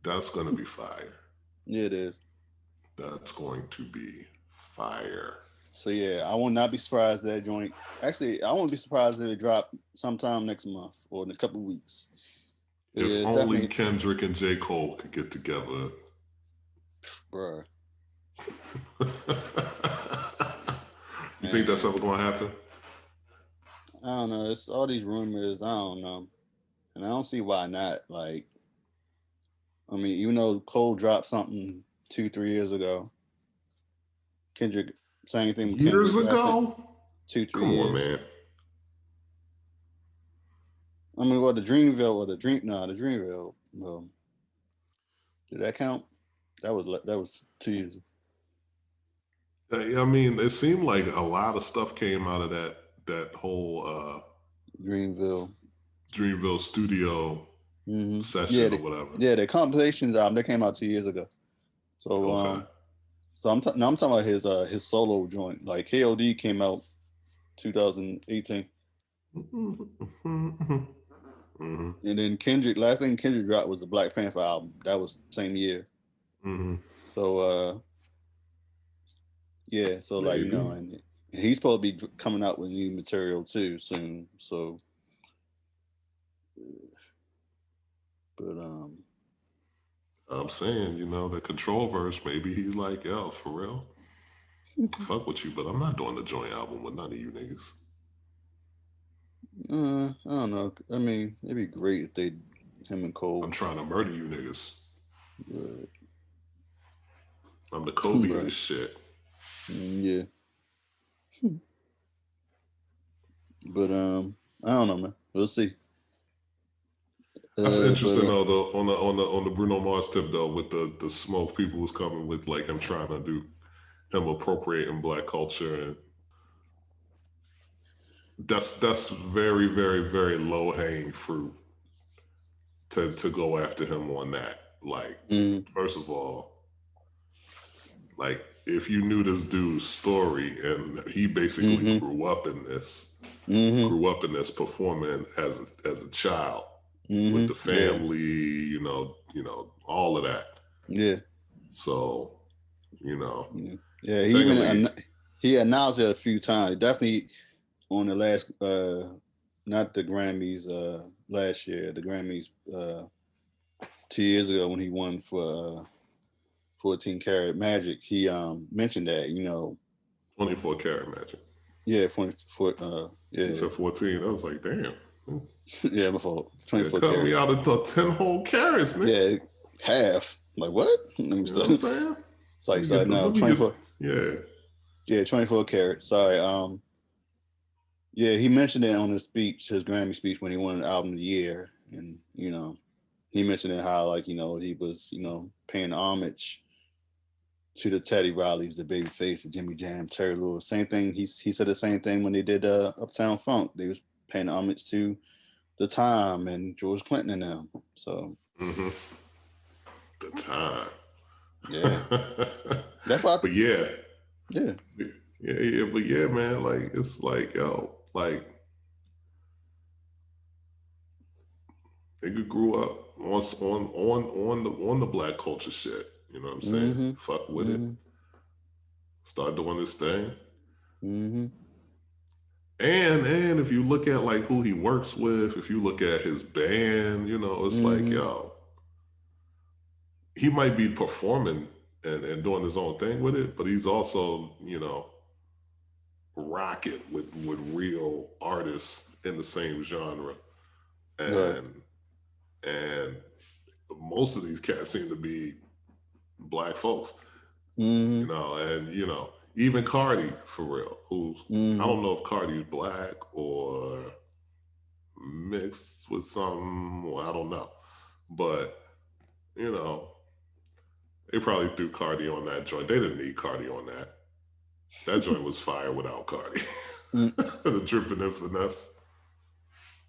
that's gonna be fire. Yeah, it is. That's going to be fire. So yeah, I will not be surprised that joint. Actually, I won't be surprised if it drop sometime next month or in a couple of weeks. Yeah, If it's only definitely, Kendrick and J. Cole could get together. bro. You think that's Man, ever going to happen? I don't know. It's all these rumors. I don't know, and I don't see why not. Like, I mean, even though Cole dropped something 2, 3 years ago, Kendrick, same thing with Years Kendrick. Last thing, ago? two, three Come on, years. man. I mean, well, the Dreamville or the Dream, no, the Dreamville. Well, did that count? That was 2 years. I mean, it seemed like a lot of stuff came out of that whole Dreamville. Dreamville studio Yeah, session or whatever. the compilations album that came out 2 years ago. So Okay. so I'm talking about his solo joint. Like KOD came out 2018, Mm-hmm. and then last thing Kendrick dropped was the Black Panther album. That was same year. Mm-hmm. So yeah, so like Maybe. and he's supposed to be coming out with new material too soon. So, but I'm saying, the control verse, maybe he's like, yo, for real, fuck with you, but I'm not doing the joint album with none of you niggas. I don't know. I mean, it'd be great if they him and Cole. I'm trying to murder you niggas. But, I'm the Kobe of this shit. Yeah. But I don't know, man. We'll see. That's interesting though. On the Bruno Mars tip though, with the smoke people was coming with like him trying to do him appropriating black culture, and that's very very very low hanging fruit to go after him on that. Like, first of all, like if you knew this dude's story and he basically grew up in this performing as a child. With the family, all of that. Yeah. So, Yeah, he announced it a few times. Definitely on the last, not the Grammys last year, the Grammys 2 years ago when he won for 14 Karat Magic. He mentioned that 24 Karat Magic. Yeah, yeah. He said 14. I was like, damn. Yeah, my fault. 24 cut karat. Me out of 10 whole carats, nigga. Yeah, half. Like what? You know what I'm saying? It's like, sorry, no, 24. Yeah, 24 karat. Sorry. Yeah, he mentioned it on his speech, his Grammy speech when he won an album of the year, and he mentioned it how like he was paying homage to the Teddy Rileys, the Babyface, the Jimmy Jam, Terry Lewis. Same thing. He said the same thing when they did Uptown Funk. They was paying homage to the Time and George Clinton and them. So the Time. Yeah. That's why. But yeah. Yeah. Yeah. But yeah, man. Like it's like like nigga grew up on the black culture shit. You know what I'm saying? Fuck with it. Start doing this thing. And if you look at like who he works with, if you look at his band, it's like, yo, he might be performing and doing his own thing with it, but he's also, rocking with real artists in the same genre. And most of these cats seem to be black folks. And even Cardi, for real, who's I don't know if Cardi is black or mixed with some, I don't know, but they probably threw Cardi on that joint. They didn't need Cardi on that. That joint was fire without Cardi. The Dripping and Finesse.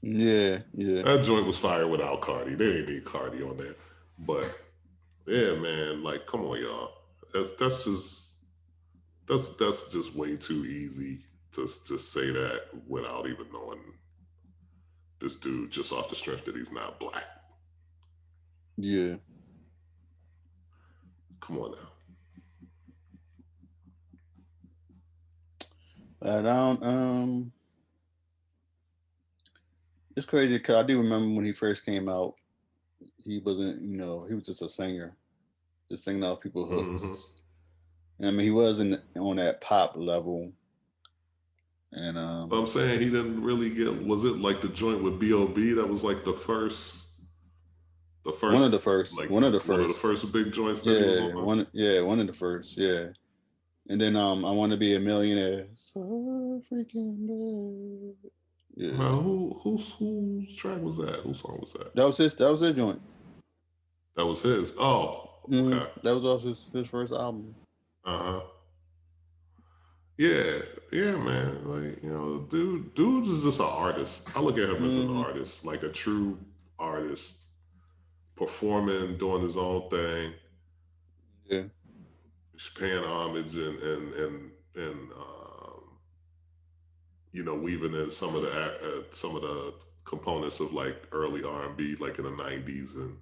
Yeah. That joint was fire without Cardi. They didn't need Cardi on that. But yeah, man, like, come on, y'all. That's just way too easy to just say that without even knowing this dude just off the strength that he's not black. Yeah. Come on now. I don't. It's crazy because I do remember when he first came out. he wasn't, he was just a singer, just singing off people Mm-hmm. hooks. And I mean, he wasn't on that pop level, and But I'm saying he didn't really get. Was it like the joint with B.O.B. that was like the one of first, the first, like one of the one of the first, first big joints that he was yeah, on? one of the first, yeah. And then I want to be a millionaire, so freaking bad. Yeah, Whose track was that? Whose song was that? that was his joint. That was his. Oh, okay. That was off his first album. Uh huh. Yeah, yeah, man. Like dude is just an artist. I look at him as an Mm-hmm. artist, like a true artist, performing, doing his own thing. Yeah, He's paying homage and weaving in some of the components of like early R&B, like in the '90s, and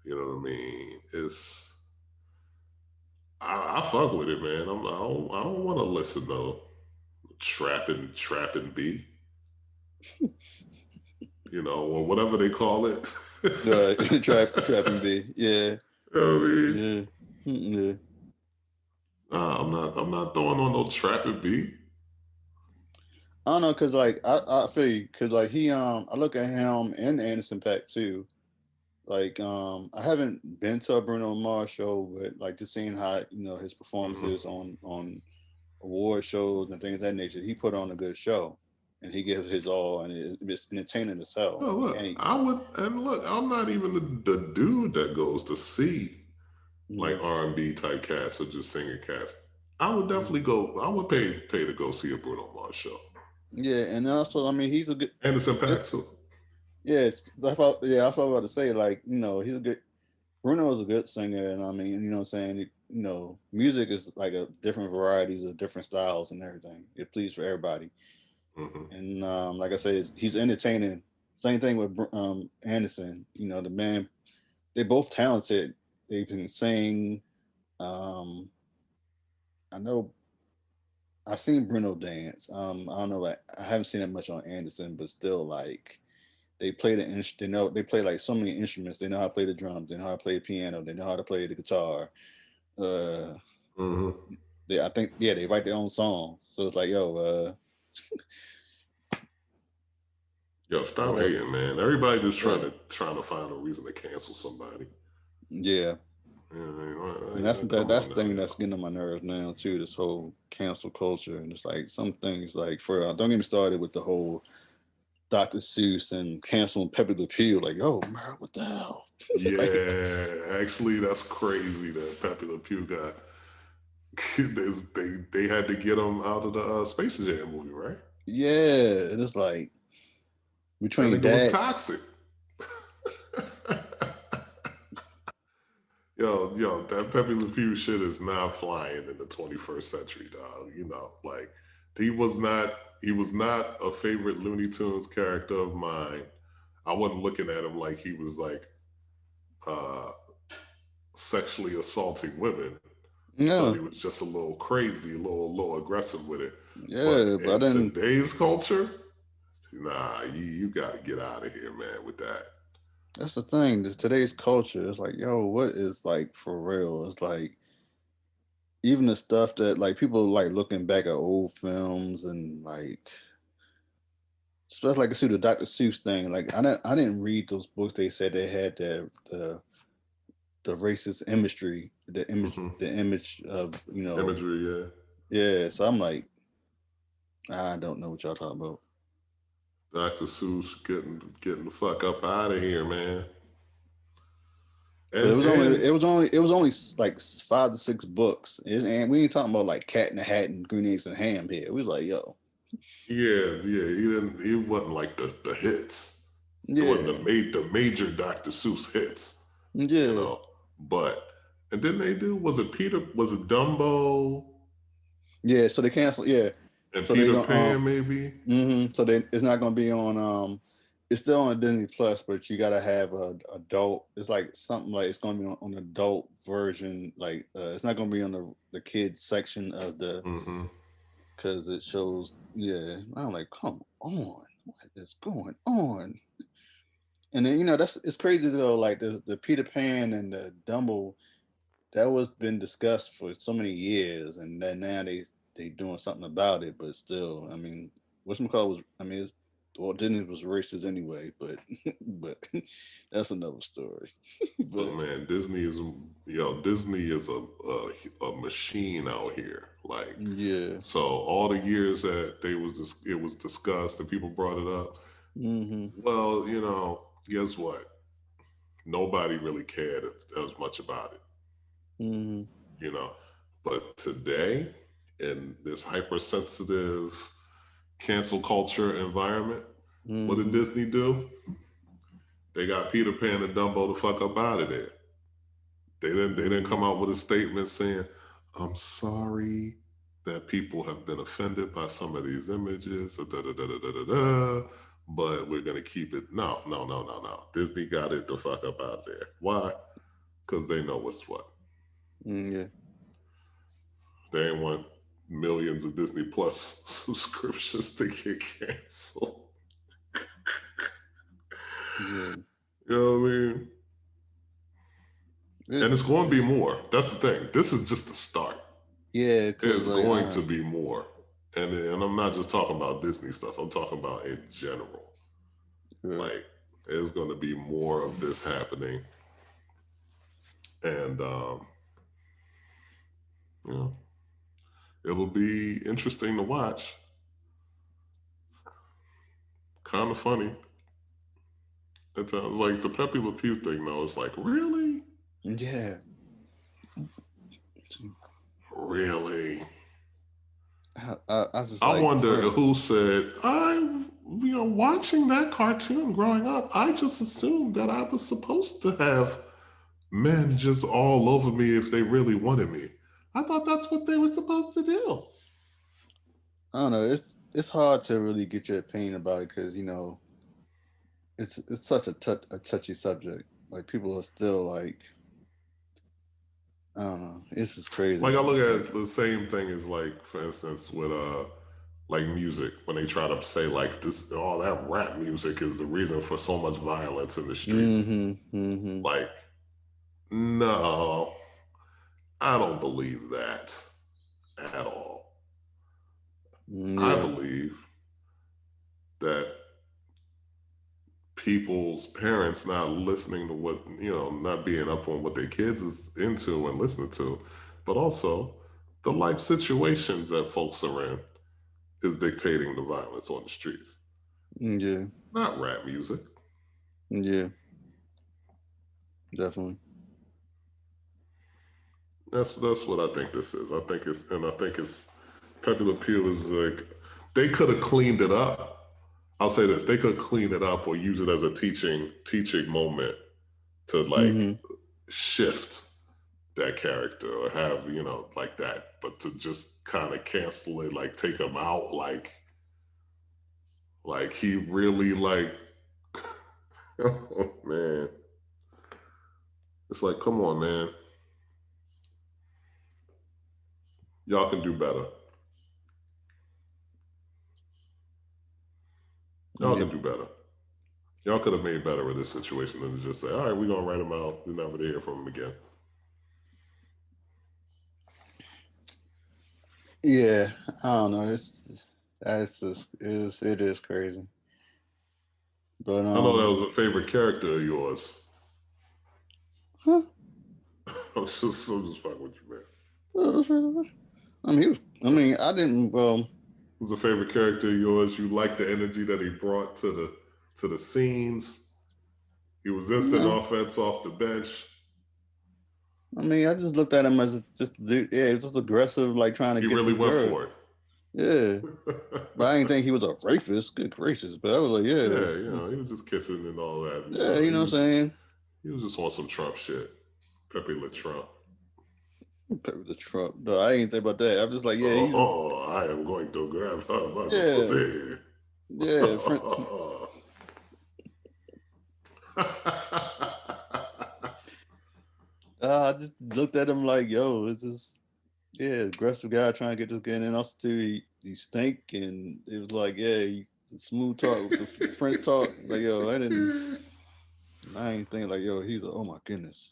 you know what I mean. I fuck with it, man. I don't want to listen though. Trapping B, or whatever they call it. right. Trapping B. Yeah, You know what I mean? yeah, yeah. Nah, I'm not throwing on no trapping B. I don't know, cause like I feel you, cause like I look at him and Anderson Paak too. Like I haven't been to a Bruno Mars show, but like just seeing how his Mm-hmm. performances on award shows and things of that nature, he put on a good show, and he gives his all, and it's entertaining as hell. Oh, And look, I'm not even the dude that goes to see like mm, R&B type cats or just singer cats. I would definitely go. I would pay to go see a Bruno Mars show. yeah, and also I mean he's a good. Anderson Paak It's too. yeah, I thought about to say like he's a good. Bruno is a good singer, and I mean what I'm saying. Music is like a different varieties of different styles and everything. It pleases for everybody. Mm-hmm. And like I said, he's entertaining. Same thing with Anderson. The man, they both talented. They can sing. Um, I know I seen Bruno dance. I don't know, like I haven't seen it much on Anderson, but still, like they play they play like so many instruments. They know how to play the drums. They know how to play the piano. They know how to play the guitar. Uh, Mm-hmm. I think they write their own songs. So it's like Yo, stop what else? hating, man. Everybody just Yeah, trying to find a reason to cancel somebody. yeah. And Come that's on the now, thing that's yo. getting on my nerves now too. This whole cancel culture, and it's like some things like for don't get me started with the whole Dr. Seuss and canceling Pepe Le Pew. Like, yo, man, what the hell? Like, Yeah, actually, that's crazy that Pepe Le Pew got. They had to get him out of the Space Jam movie, right? yeah, and it's like That between nigga was that, toxic. Yo, that Pepe Le Pew shit is not flying in the 21st century, dog. Like he was not he was not a favorite Looney Tunes character of mine. I wasn't looking at him like he was like uh sexually assaulting women. I thought he no, was just a little crazy, a little aggressive with it. But yeah, but in then today's culture, nah, you got to get out of here, man, with that. that's the thing. Today's culture is like, yo, what is like for real? It's like even the stuff that like people like looking back at old films and like especially like see the Dr. Seuss thing. Like I didn't read those books. They said they had the racist imagery, Hmm. the image of Imagery, yeah. yeah. So I'm like, I don't know what y'all talking about. Dr. Seuss getting the fuck up out of here, man. But And and it was only like 5 to 6 books, and we ain't talking about like Cat in the Hat and Green Eggs and Ham here. We was like, yo, yeah, he wasn't like the hits. It wasn't yeah, the major Dr. Seuss hits, you yeah, know. But and then they do was it Dumbo yeah. So they canceled. Yeah, and so they Peter gonna Pan maybe? so they it's not gonna be on it's still on Disney Plus, but you gotta have a adult. It's like something like it's gonna be on adult version. Like it's not gonna be on the kids section of the Mm-hmm. because it shows. Yeah, I'm like, come on, what is going on? And then it's crazy though. Like the Peter Pan and the Dumbo, that was been discussed for so many years, and then now they doing something about it. But still, I mean, whatchamacallit was, I mean, Walt Disney was racist anyway, but but that's another story. Look, But man, Disney is a machine out here. Like, yeah, so all the years that it was discussed and people brought it up. mm-hmm, Well, guess what? Nobody really cared as much about it. mm-hmm, You know, but today in this hypersensitive cancel culture environment, what did mm-hmm, Disney do? They got Peter Pan and Dumbo the fuck up out of there. They didn't mm-hmm. come out with a statement saying, "I'm sorry that people have been offended by some of these images," da, da, da, da, da, da, da, but we're gonna keep it. No, no, no, no, no. Disney got it the fuck up out there. Why? Because they know what's what. Yeah, They ain't want millions of Disney Plus subscriptions to get canceled. yeah. You know what I mean? And it's going to be more. That's the thing. This is just the start. Yeah, because It's like going to be more. And I'm not just talking about Disney stuff. I'm talking about in general. yeah. Like, there's going to be more of this happening. And, you know, it'll be interesting to watch. Kind of funny. It sounds like the Pepe Le Pew thing, though. It's like, really? Yeah. Really? I was just I like, wonder who said, watching that cartoon growing up, I just assumed that I was supposed to have men just all over me if they really wanted me. I thought that's what they were supposed to do. I don't know. It's hard to really get your opinion about it because it's such a touchy subject. Like people are still like, I don't know. It's just Like crazy. I look Like, at the same thing as like, for instance, with like music, when they try to say like this, all that rap music is the reason for so much violence in the streets. Like, no, I don't believe that at all. I yeah, believe that people's parents not listening to what, not being up on what their kids is into and listening to, but also the life situations that folks are in is dictating the violence on the streets. yeah, Not rap music. yeah, definitely. That's what I think this is. I think it's Pepe Le Pew is like they could have cleaned it up. I'll say this: they could clean it up or use it as a teaching moment to like Mm-hmm. shift that character or have like that, but to just kind of cancel it, like take him out, like he really like oh man, it's like, come on, man, y'all can do better. Y'all Yeah. can do better. Y'all could have made better with this situation than to just say, all right, we're gonna write him out, we're never to hear from him again. Yeah, I don't know. It is crazy. But I know that was a favorite character of yours. huh? I'm just fucking with you, man. I mean, I didn't. Well, Was a favorite character of yours? You liked the energy that he brought to the scenes. He was instant no. offense off the bench. I mean, I just looked at him as just a dude. Yeah, he was just aggressive, like trying to He get really this went girl. for it. Yeah, but I didn't think he was a rapist. Good gracious! But I was like, Yeah, he was just kissing and all that. yeah, you know what I'm saying? He was just on some Trump shit. Pepe Le Trump. Pepe the Trump. No, I ain't think about that. I'm just like, yeah, he's just, I am going to grab her by the yeah, pussy. yeah. I just looked at him like, yo, it's just aggressive guy trying to get this guy in. And also too, he stink, and it was like, smooth talk with the French talk. Like, yo, I didn't. I ain't think like, yo, he's oh my goodness.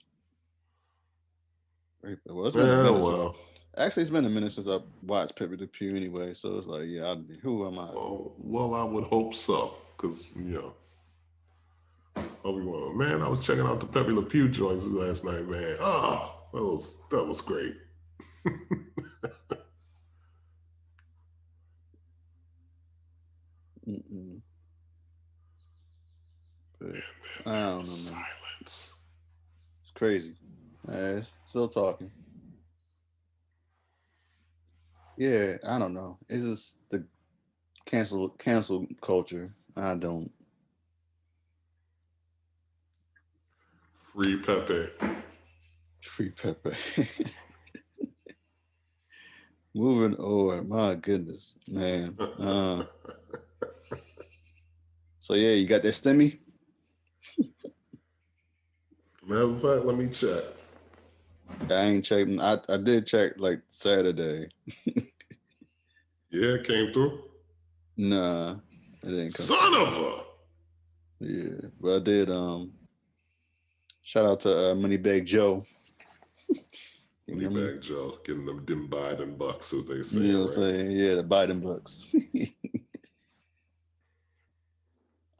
Well, it's been a Yeah, minute since. well, Actually, it's been a minute since I watched Pepe Le Pew anyway. So it's like, yeah, who am I? well, I would hope so, because Obi-Wan, man, I was checking out the Pepe Le Pew joints last night, man. Oh, that was great. But I don't know, man. Silence. It's crazy. It's still talking. Yeah, I don't know. It's just the cancel culture. I don't. Free Pepe. Free Pepe. Moving over. My goodness, man. So yeah, you got that stimmy? Matter of fact, let me check. I ain't checking. I did check like Saturday. Yeah, it came through. Nah, it didn't come. Son of a. Yeah, but I did. Shout out to Moneybag Joe. Moneybag Joe, getting them Biden bucks, as they say. You know what I'm saying? Yeah, the Biden bucks.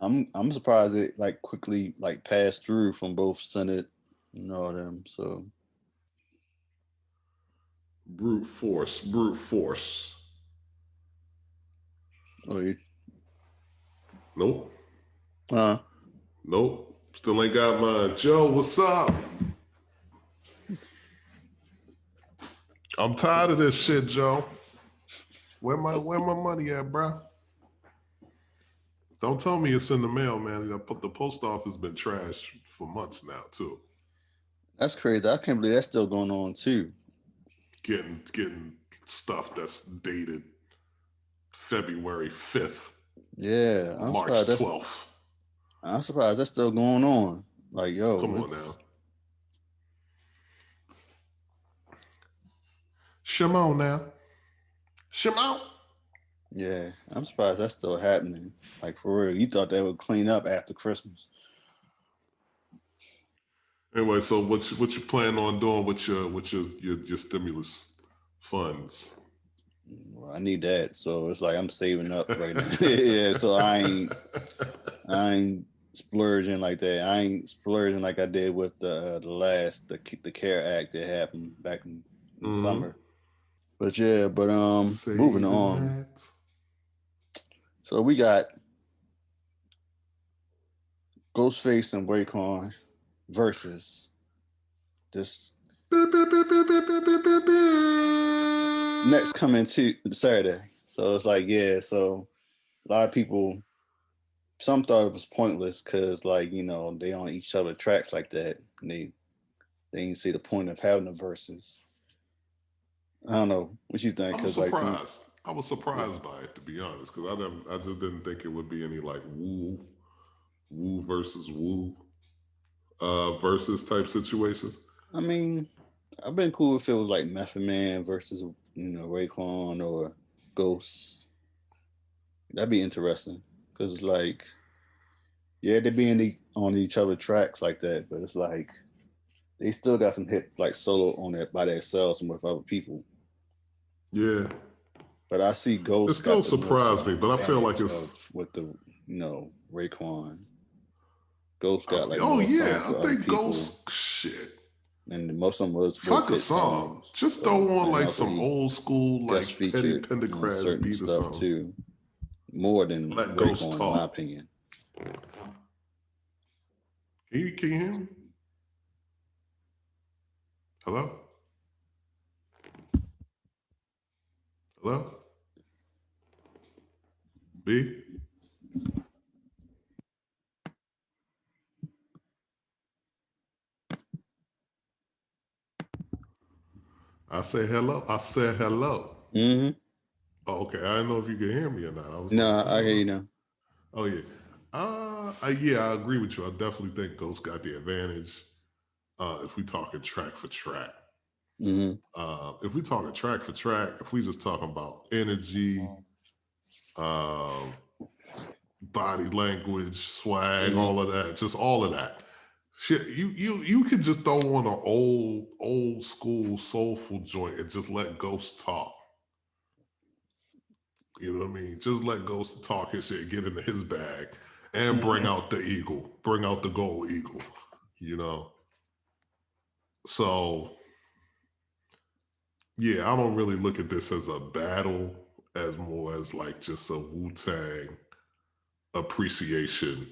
I'm surprised it like quickly like passed through from both Senate and all them. So brute force. Oh, you? Nope. Huh? Nope. Still ain't got mine. Joe, what's up? I'm tired of this shit, Joe. Where my money at, bro? Don't tell me it's in the mail, man. The post office been trashed for months now, too. That's crazy. I can't believe that's still going on too. Getting stuff that's dated February 5th. Yeah, March 12th. I'm surprised that's still going on. Like, yo, come on now. Shimon now. Shimon. Yeah, I'm surprised that's still happening. Like, for real, you thought they would clean up after Christmas. Anyway, so what you plan on doing with your stimulus funds? Well, I need that, so it's like I'm saving up right now. Yeah, so I ain't splurging like that. I ain't splurging like I did with the CARE Act that happened back in the summer. But yeah, moving on. That. So we got Ghostface and Raekwon versus this next coming to Saturday. So it's like, yeah, so a lot of people, some thought it was pointless because, like, you know, they on each other tracks like that. And they didn't see the point of having the verses. I don't know what you think. I was surprised. I was surprised by it, to be honest, because I just didn't think it would be any like woo versus woo versus type situations. I mean, I've been cool if it was like Method Man versus, you know, Raekwon or Ghost. That'd be interesting because, like, yeah, they be on each other tracks like that, but it's like they still got some hits like solo on it by themselves and with other people. Yeah, but I see Ghost. It still surprised me, but I feel like it's with the Raekwon. Ghost got like I think Ghost shit. And most of them was fuck a song. Just throw on like some old school like Teddy Pendergrass beat or something too. More than Let Ghost talk, in my opinion. Can you hear me? Hello? Hello? B? I say hello. I said hello. Mm-hmm. Oh, okay. I don't know if you can hear me or not. I hear you now. Oh yeah. I agree with you. I definitely think Ghost got the advantage. If we talking track for track. Mm-hmm. If we talking track for track, if we just talking about energy, body language, swag, all of that, just all of that. Shit, you could just throw on an old school soulful joint and just let Ghost talk. You know what I mean? Just let Ghost talk his shit, get into his bag, and bring out the eagle, bring out the gold eagle. You know, so yeah, I don't really look at this as a battle, as more as like just a Wu-Tang appreciation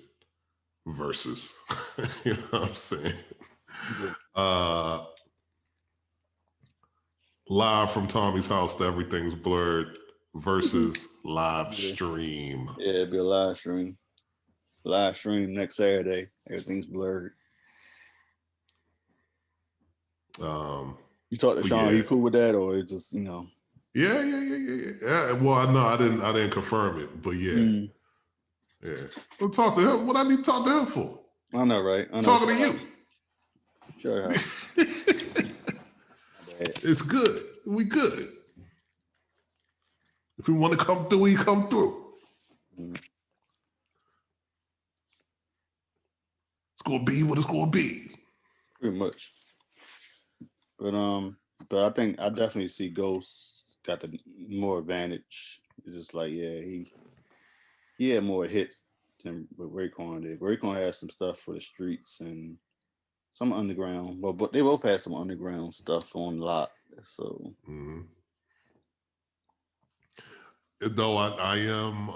versus. You know what I'm saying? Yeah. Live from Tommy's house, to Everything's Blurred versus live stream. Yeah, it'll be a live stream. Live stream next Saturday. Everything's blurred. You talked to Sean. You cool with that, or it just Yeah. Well, no, I didn't confirm it, but yeah. Yeah. I'll talk to him. What I need to talk to him for? I know, right? I know. Talking to you. Sure. It's good. We good. If we want to come through, we come through. It's gonna be what it's gonna be. Pretty much. But I think I definitely see Ghost got the more advantage. It's just like, yeah, he had more hits than what Raekwon did. Raekwon had some stuff for the streets and some underground. But they both had some underground stuff on lock. So though I am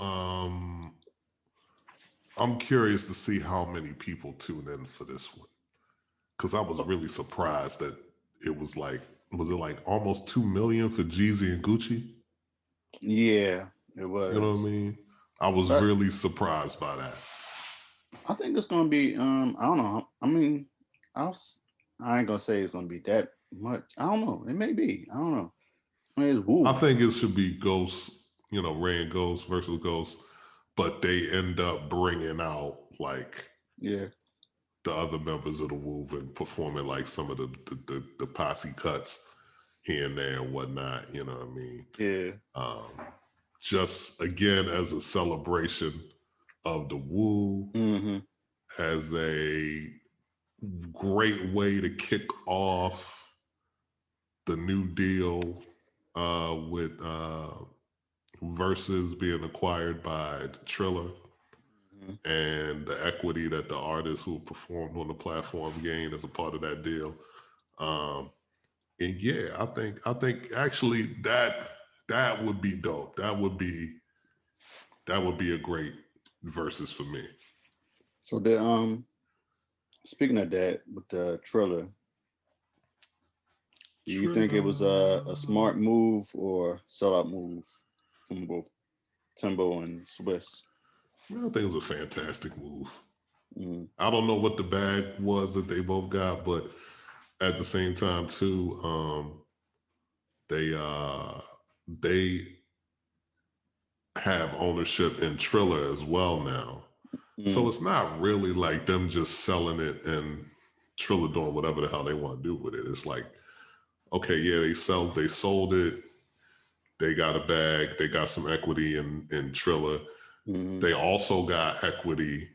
I'm curious to see how many people tune in for this one. Because I was really surprised that it was like almost 2 million for Jeezy and Gucci? Yeah, it was. You know what I mean? I was really surprised by that. I think it's gonna be I don't know. I mean, I ain't gonna say it's gonna be that much. I don't know. It may be. I don't know. I mean, it's Wu. I think it should be Ghost, Ray and Ghost versus Ghost, but they end up bringing out like the other members of the Wu and performing like some of the posse cuts here and there and whatnot. You know what I mean? Yeah. Just again as a celebration of the Wu, as a great way to kick off the new deal with Verzuz being acquired by Triller, and the equity that the artists who performed on the platform gained as a part of that deal. And yeah, I think actually that would be dope. That would be a great Verzuz for me. So the speaking of that with the Triller, do you think it was a smart move or sellout move from both Timbo and Swiss? I think it was a fantastic move. I don't know what the bag was that they both got, but at the same time too, they have ownership in Triller as well now. So it's not really like them just selling it and Triller doing whatever the hell they want to do with it. It's like, okay, yeah, they sold it. They got a bag. They got some equity in Triller. They also got equity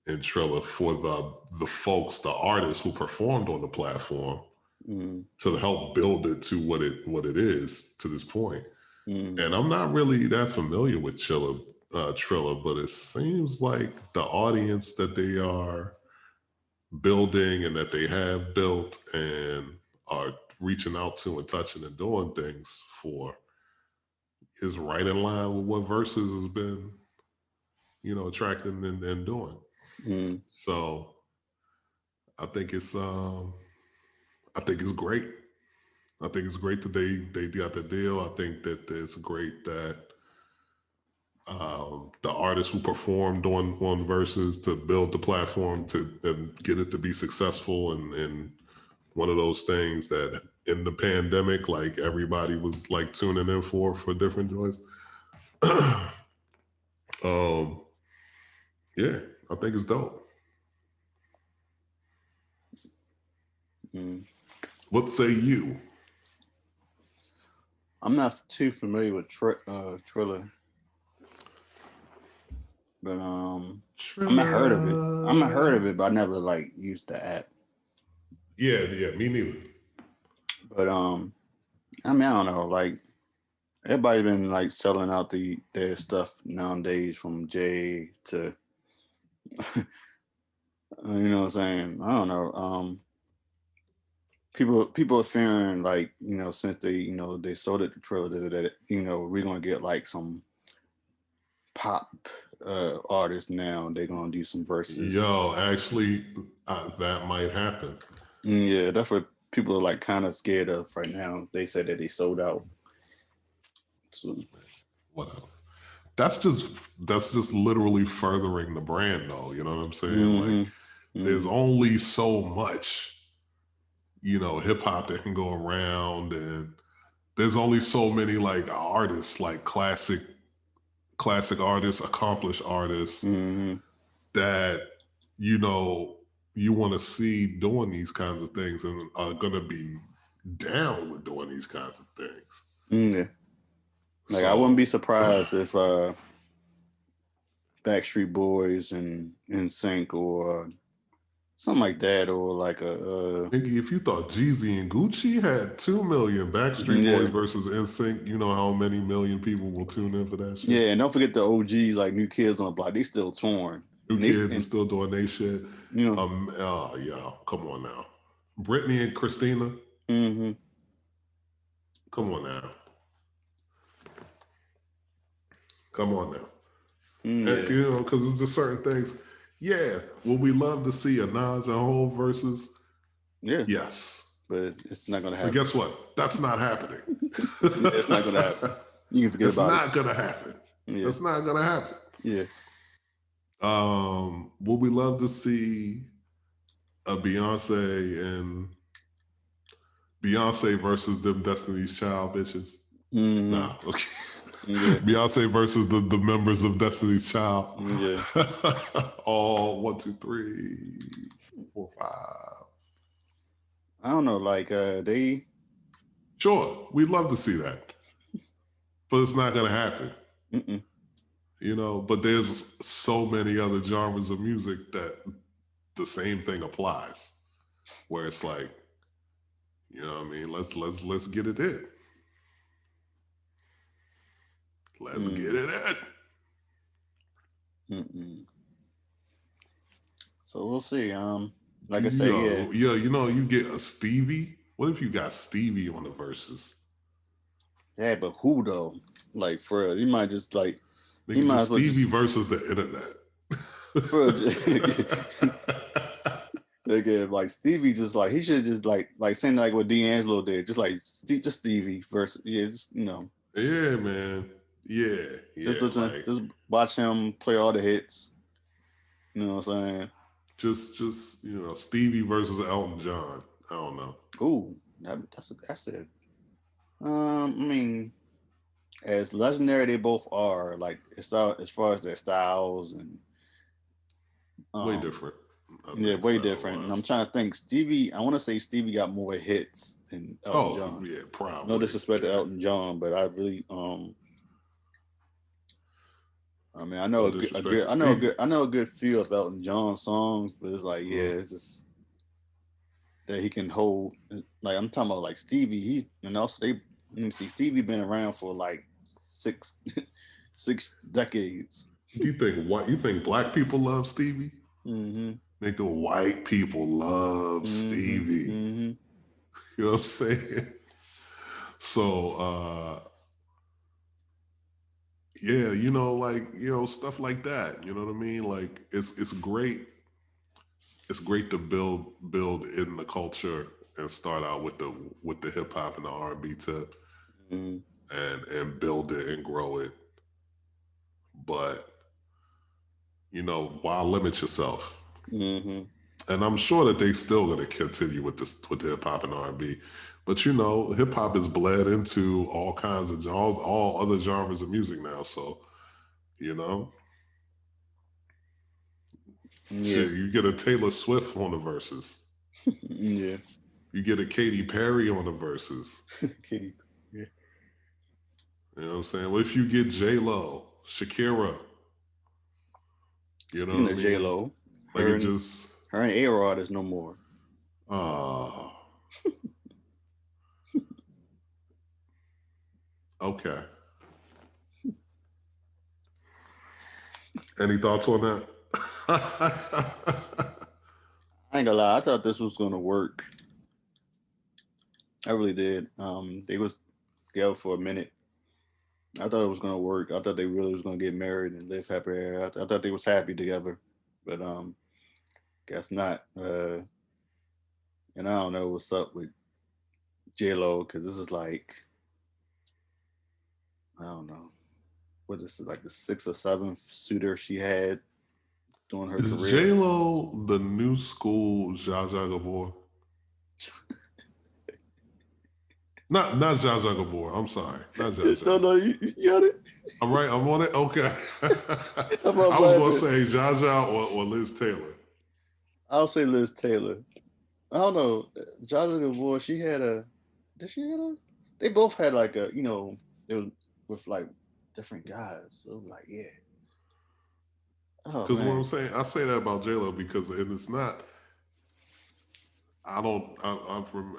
in Triller for the folks, the artists who performed on the platform to help build it to what it is to this point. And I'm not really that familiar with Triller, but it seems like the audience that they are building and that they have built and are reaching out to and touching and doing things for is right in line with what Verzuz has been, attracting and doing. So I think it's great. I think it's great that they got the deal. I think that it's great that the artists who performed on Verzuz to build the platform and get it to be successful and one of those things that in the pandemic, like everybody was like tuning in for different joys. Yeah, I think it's dope. What say you? I'm not too familiar with Triller. But I heard of it. Heard of Triller. it, but I never like used the app. Yeah, me neither. But I don't know. Like everybody's been like selling out their stuff nowadays, from Jay to you know what I'm saying. I don't know. People are fearing, like, since they sold it to Triller, that we're gonna get like some pop artists now. They're gonna do some verses. Yo, actually, that might happen. Yeah, that's what people are like kind of scared of right now. They said that they sold out. So, Whatever. That's just literally furthering the brand, though. You know what I'm saying? Like, there's only so much, hip hop that can go around, and there's only so many like artists, like classic artists, accomplished artists that you want to see doing these kinds of things and are gonna be down with doing these kinds of things. Yeah. Like, I wouldn't be surprised if Backstreet Boys and NSYNC or something like that, or like if you thought Jeezy and Gucci had 2 million, Backstreet Boys versus NSYNC, you know how many million people will tune in for that shit? Yeah, and don't forget the OGs, like New Kids on the Block. They still touring. New Kids are still doing their shit. You know. Yeah, come on now. Britney and Christina. Come on now. Come on now. Yeah. Because it's just certain things. Yeah, would we love to see a Nas and Hov versus? Yeah. Yes. But it's not going to happen. But guess what? That's not happening. It's not going to happen. You can forget about it. It's not going to happen. Yeah. It's not going to happen. Yeah. Would we love to see a Beyonce versus them Destiny's Child bitches? Nah, okay. Yeah. Beyonce versus the members of Destiny's Child. Yeah. All 1, 2, 3, 4, 5. I don't know, like they. Sure, we'd love to see that, but it's not gonna happen. But there's so many other genres of music that the same thing applies, where it's like, what I mean, let's get it in. Let's get it in. So we'll see. Like I say, you get a Stevie. What if you got Stevie on the verses? Yeah, but who though? Like, for real, you might just like. He might as well Stevie versus the internet. Again, like Stevie, just like he should just like saying like what D'Angelo did, just Stevie versus Yeah, man. Yeah. Just watch him play all the hits. You know what I'm saying? Just Stevie versus Elton John. I don't know. Ooh, that's it. I mean, as legendary they both are, like as far as their styles and way different. Yeah, way different. And I'm trying to think. I want to say Stevie got more hits than Elton John. Yeah, probably. No disrespect to Elton John, but I really I mean, I know a good few of Elton John songs, but it's like, it's just that he can hold. Like, I'm talking about like Stevie. Stevie been around for like six decades. You think black people love Stevie? Nigga, white people love Stevie. You know what I'm saying? So yeah, stuff like that. You know what I mean? Like it's great. It's great to build in the culture and start out with the hip hop and the R&B tip, and build it and grow it. But why limit yourself? And I'm sure that they still going to continue with the hip hop and R&B. But hip hop is bled into all kinds of all other genres of music now. So, shit, you get a Taylor Swift on the verses. Yeah. You get a Katy Perry on the verses. Katy, yeah. You know what I'm saying? What if you get J-Lo, Shakira? You know Speaking what I of mean? J-Lo, Like her it and just. her and A-Rod is no more. Okay. Any thoughts on that? I ain't gonna lie, I thought this was gonna work. I really did. They was together for a minute. I thought it was gonna work. I thought they really was gonna get married and live happy ever after. I thought they was happy together, but guess not. And I don't know what's up with J Lo because this is like I don't know what this is like the sixth or seventh suitor she had during her Is career. J-Lo the new school Zsa Zsa Gabor? Not Zsa Zsa Gabor. I'm sorry. Not Zsa Zsa. No, you got it. I'm right. I'm on it. Okay. I'm I was going to laughing. say Zsa Zsa or Liz Taylor. I'll say Liz Taylor. I don't know. Jaja Gabor, she had a. Did she have a? They both had like a. It was with like different guys. So like, yeah. Oh Because what I'm man. saying, I say that about J-Lo because it's not. I don't. I'm from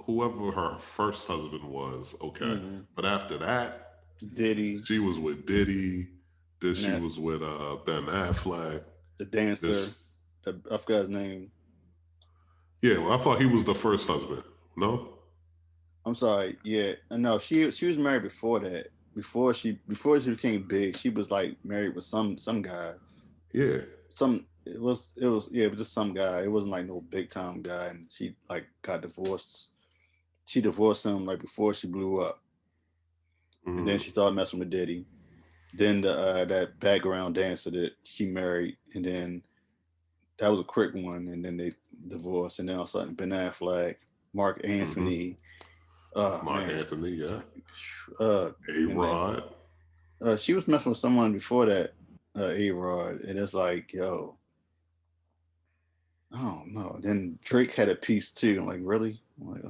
whoever her first husband was. Okay, Mm-hmm. but after that, Diddy. she was with Diddy. Then And she that was with Ben Affleck. the Then she, dancer. I forgot his name. yeah, well, I thought he was the first husband. No. I'm sorry. Yeah. No, she was married before that. Before she became big, she was like married with some guy. Yeah. It was just some guy. It wasn't like no big time guy, and she like got divorced. She divorced him like before she blew up, and then she started messing with Diddy. Then that background dancer that she married, and then that was a quick one, and then they divorced, and then all of a sudden Ben Affleck, Mark Anthony, oh Mark man, Anthony, yeah. and then A-Rod. she was messing with someone before that, A-Rod, and it's like, yo, I don't know. Then Drake had a piece too. I'm like, really? I'm like,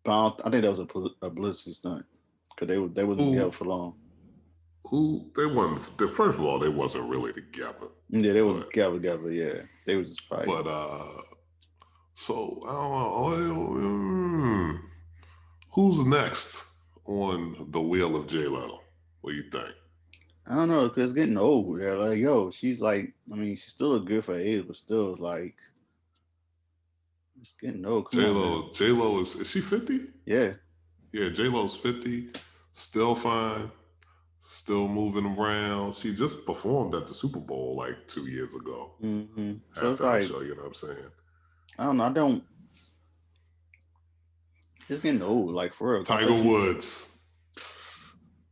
but I think that was a publicity stunt because they wasn't together Who for long. they wasn't. First of all, they wasn't really together. Yeah, they were But together. Yeah, they was just fighting. but so I don't know. Who's next on the wheel of J-Lo? What do you think? I don't know because it's getting old. They're like, yo, she's like, I mean, she's still a good for her age, but still like, it's getting old. Come on, man. J-Lo is she 50? Yeah. Yeah, J-Lo's 50, still fine, still moving around. She just performed at the Super Bowl like 2 years ago. Mm-hmm. So it's Halftime like, show, you know what I'm saying? I don't know. I don't. It's getting old, like for real. I Tiger think she. Woods.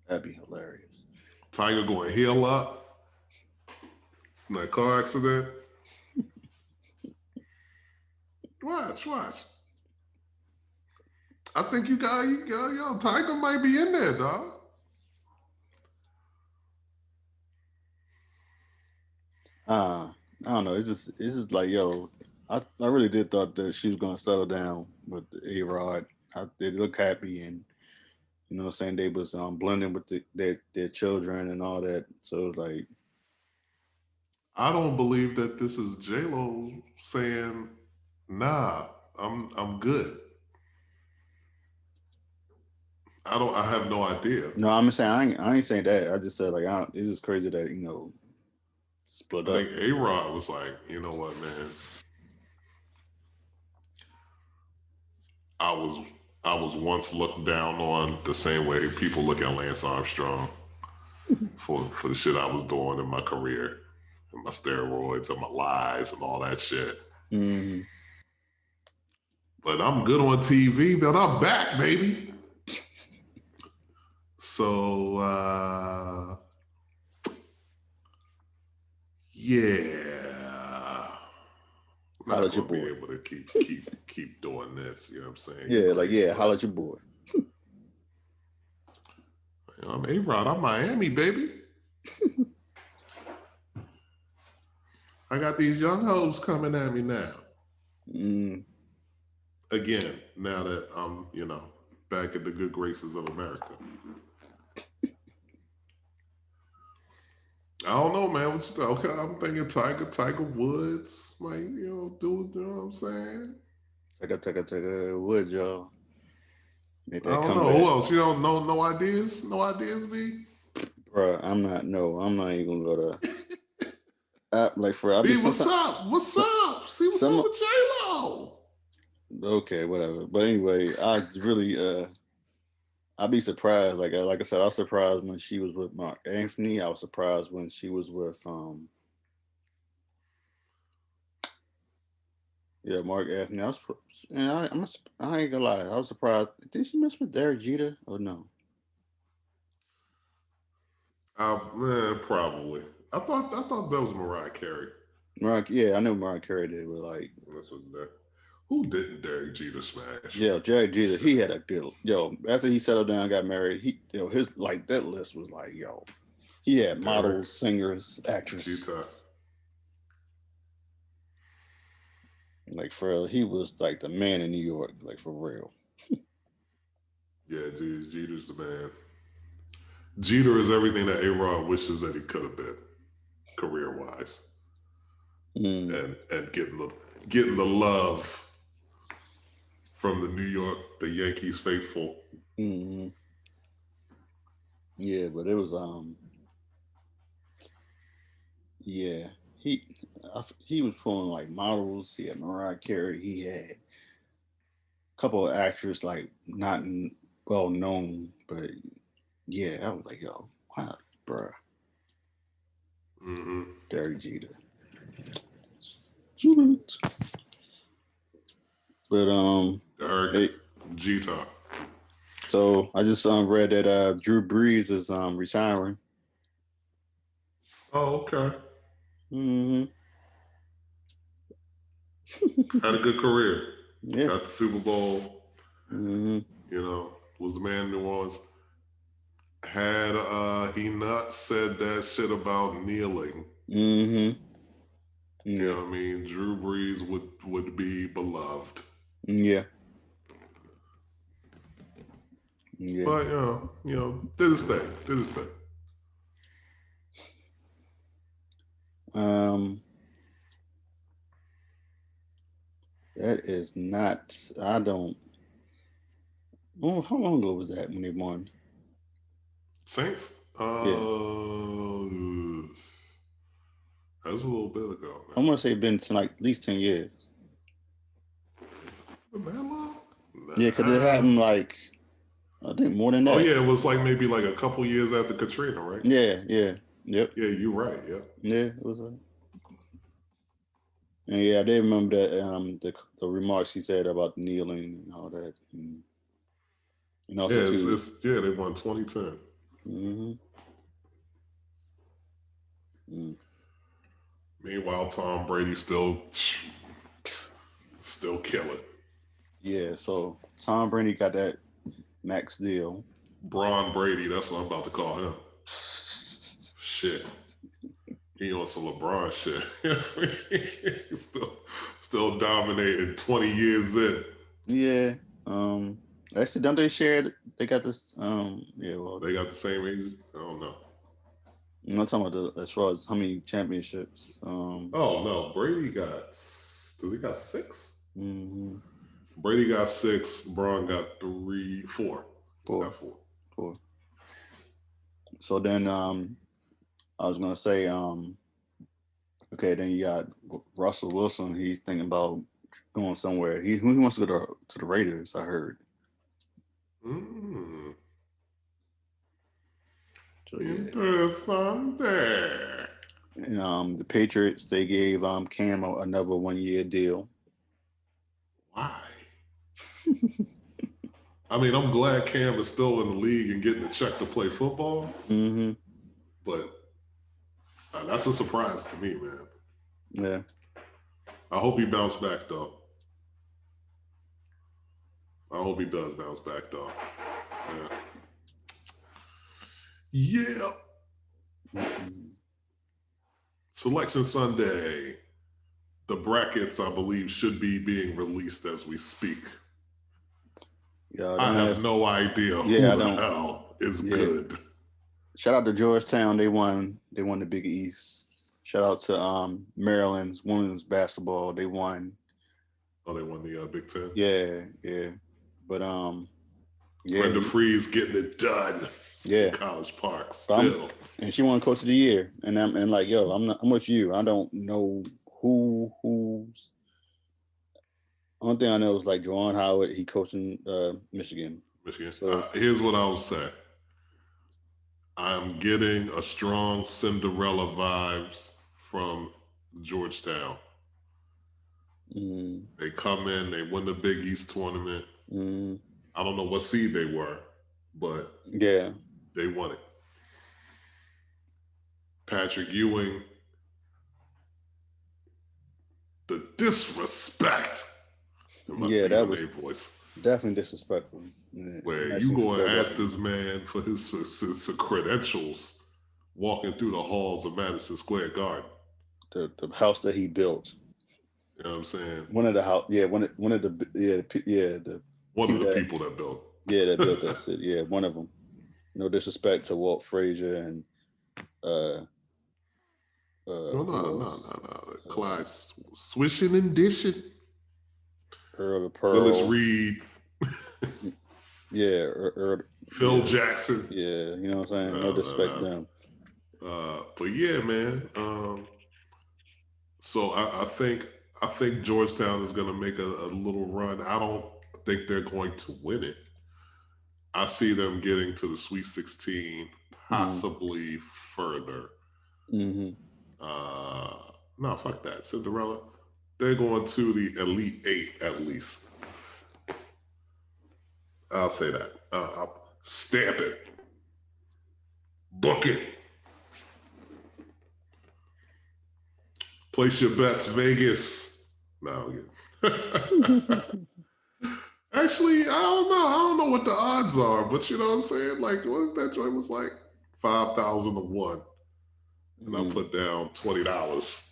That'd be hilarious. Tiger going heel up in that car accident. Watch. I think you got, yo, Tiger might be in there, dog. I don't know. It's just like, yo, I really did thought that she was gonna settle down with A-Rod. They look happy, and you know what I'm saying, they was blending with their children and all that. So it was like, I don't believe that this is J-Lo saying, nah, I'm good. I have no idea. no, I'm saying I ain't saying that. I just said like, it's just crazy that split I up. think A-Rod was like, you know what, man? I was once looked down on the same way people look at Lance Armstrong for the shit I was doing in my career, and my steroids and my lies and all that shit. Mm-hmm. But I'm good on TV, but I'm back, baby. So yeah. Holla Not at your gonna be boy. able to keep doing this, you know what I'm saying? Yeah, You like crazy, holla at your boy. I'm A-Rod, I'm Miami, baby. I got these young hoes coming at me now. Again, now that I'm, back in the good graces of America. I don't know, man. What you think? Okay, I'm thinking Tiger Woods might, do it. You know what I'm saying? Take a Woods, y'all. Make I that don't know. Who comeback. else? You don't know? No ideas? No ideas, B? Bruh, I'm not even gonna go to like for I'll be B, what's sometimes up? What's up? See what's some up with J-Lo? okay, whatever. But anyway, I really I'd be surprised. Like I said, I was surprised when she was with Mark Anthony. I was surprised when she was with yeah, Mark Anthony. And I ain't gonna lie. I was surprised. Did she mess with Derek Jeter or no? Probably. I thought that was Mariah Carey. Yeah, I know Mariah Carey did, but like, That's what that. Who didn't Derek Jeter smash? yeah, Derek Jeter, he had a good after he settled down, got married, his like that list was like, he had Derek models, singers, actress. Jeter. Like he was like the man in New York, like for real. Yeah, Jeter's the man. Jeter is everything that A-Rod wishes that he could have been, career-wise, and getting the love from the Yankees faithful. Mm-hmm. Yeah, but it was yeah, he was pulling like models. He had Mariah Carey. He had a couple of actors like not well known, but yeah, I was like, yo, wow, bruh, Mm-hmm. Derek Jeter. But Derek hey, Jeter. so I just read that Drew Brees is retiring. Oh, okay. Mm-hmm. Had a good career. Yeah. Got the Super Bowl. Mm-hmm. Was the man in New Orleans. Had he not said that shit about kneeling, Mm-hmm. you Yeah. know what I mean? Drew Brees would be beloved. Yeah. Yeah. But did his thing. That is not. I don't. Oh, how long ago was that when they won? Saints? Yeah, That was a little bit ago, I man. want to say it's been to like at least 10 years. That long? Nah. Yeah, because it happened like I think more than that. Oh yeah, it was like maybe like a couple years after Katrina, right? Yeah. Yep. Yeah, you're right. Yep. Yeah, it was. And yeah, I did remember that the remarks he said about kneeling and all that. And also, they won 2010. Mm-hmm. Meanwhile, Tom Brady still kill it. Yeah, so Tom Brady got that max deal. Braun Brady, that's what I'm about to call him. Shit. He on some LeBron shit. still dominating 20 years in. Yeah. Actually, don't they share? They got this. They got the same age. I don't know. I'm not talking about as far as how many championships. Oh no, Brady got. Does he got 6? Mm-hmm. Brady got 6. Braun got 4. He's got 4. So then, I was gonna say, okay, then you got Russell Wilson. He's thinking about going somewhere. He wants to go to the Raiders. I heard. Mm. So yeah. Interessante. And the Patriots, they gave Cam another 1-year deal. Why? I mean, I'm glad Cam is still in the league and getting a check to play football. Mm-hmm. But that's a surprise to me, man. Yeah. I hope he bounced back, though. I hope he does bounce back, though. Yeah. Mm-hmm. Selection Sunday. The brackets, I believe, should be being released as we speak. Yeah, I have no idea who the hell is good. Shout out to Georgetown. They won. They won the Big East. Shout out to Maryland's women's basketball. They won. Oh, they won the Big Ten. Yeah, yeah. But yeah. Brenda Free's getting it done. Yeah. In College Park still. And she won Coach of the Year. And like, yo, I'm with you. I don't know who's. Only thing I know is like Juwan Howard. He coaching Michigan. So, here's what I would say. I'm getting a strong Cinderella vibes from Georgetown. They come in, they win the Big East tournament. I don't know what seed they were, but yeah, they won it. Patrick Ewing, the disrespect. Yeah, that was voice. Definitely disrespectful. Where you go and ask this man for his credentials walking through the halls of Madison Square Garden. The house that he built. You know what I'm saying? One of the people that built. Yeah, that built that city. Yeah, one of them. No disrespect to Walt Frazier and no. Clyde swishing and dishing. Earl of Pearl. Willis Reed. Yeah, Phil Jackson. Yeah, you know what I'm saying? No disrespect to them. But yeah, man. So I think Georgetown is going to make a little run. I don't think they're going to win it. I see them getting to the Sweet 16, possibly further. Mm-hmm. No, fuck that. Cinderella. They're going to the Elite Eight at least. I'll say that. I'll stamp it. Book it. Place your bets, Vegas. No, actually, I don't know. I don't know what the odds are, but you know what I'm saying? Like, what if that joint was like 5,000 to 1? And I'll put down $20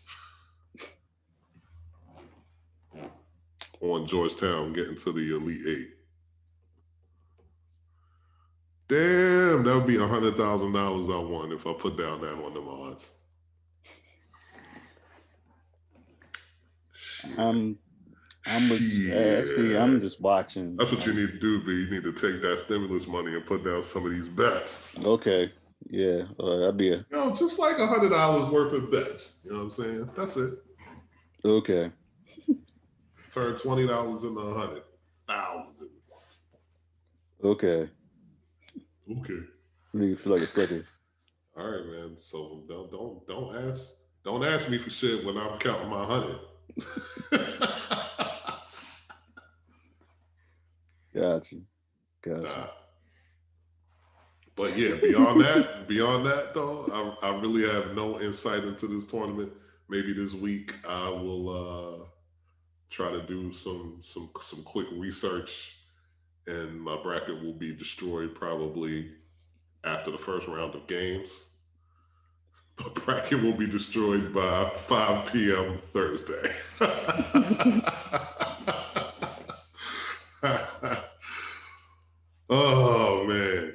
on Georgetown getting to the Elite Eight. Damn, that would be $100,000 I won if I put down that on them odds. I'm just watching. That's what you need to do, B. You need to take that stimulus money and put down some of these bets. Okay. Yeah. That'd be just like $100 worth of bets. You know what I'm saying? That's it. Okay. Turn $20 into $100,000. Okay. Okay. Make you feel like a sucker. All right, man. So don't ask me for shit when I'm counting my 100. Gotcha. But yeah, beyond that though, I really have no insight into this tournament. Maybe this week I will try to do some quick research, and my bracket will be destroyed probably after the first round of games. The bracket will be destroyed by 5 p.m. Thursday. Oh, man.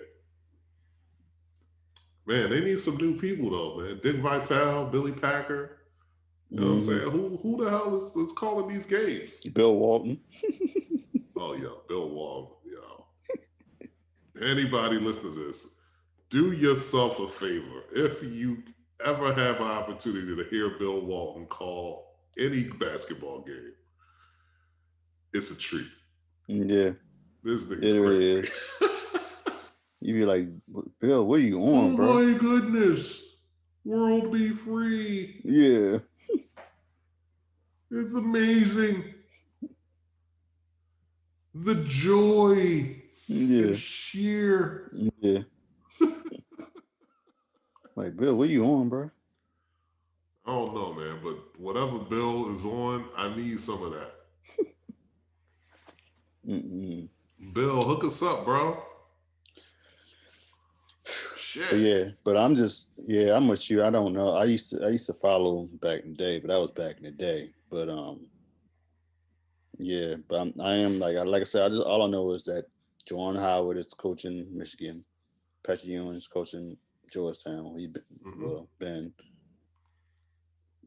Man, they need some new people, though, man. Dick Vitale, Billy Packer. You know what I'm saying? Who the hell is calling these games? Bill Walton. Oh, yeah, Bill Walton. Yo. Anybody listen to this, do yourself a favor. If you ever have an opportunity to hear Bill Walton call any basketball game, it's a treat. Yeah. This nigga's crazy. You be like, Bill, what are you on, bro? Oh my goodness. World be free. Yeah. It's amazing. The joy. Yeah. And sheer. Yeah. Like, Bill, what are you on, bro? I don't know, man, but whatever Bill is on, I need some of that. Bill, hook us up, bro. Shit. But I'm with you. I don't know. I used to follow back in the day, but that was back in the day. But I am like I said, all I know is that Juwan Howard is coaching Michigan, Patrick Ewing is coaching Georgetown. Ben.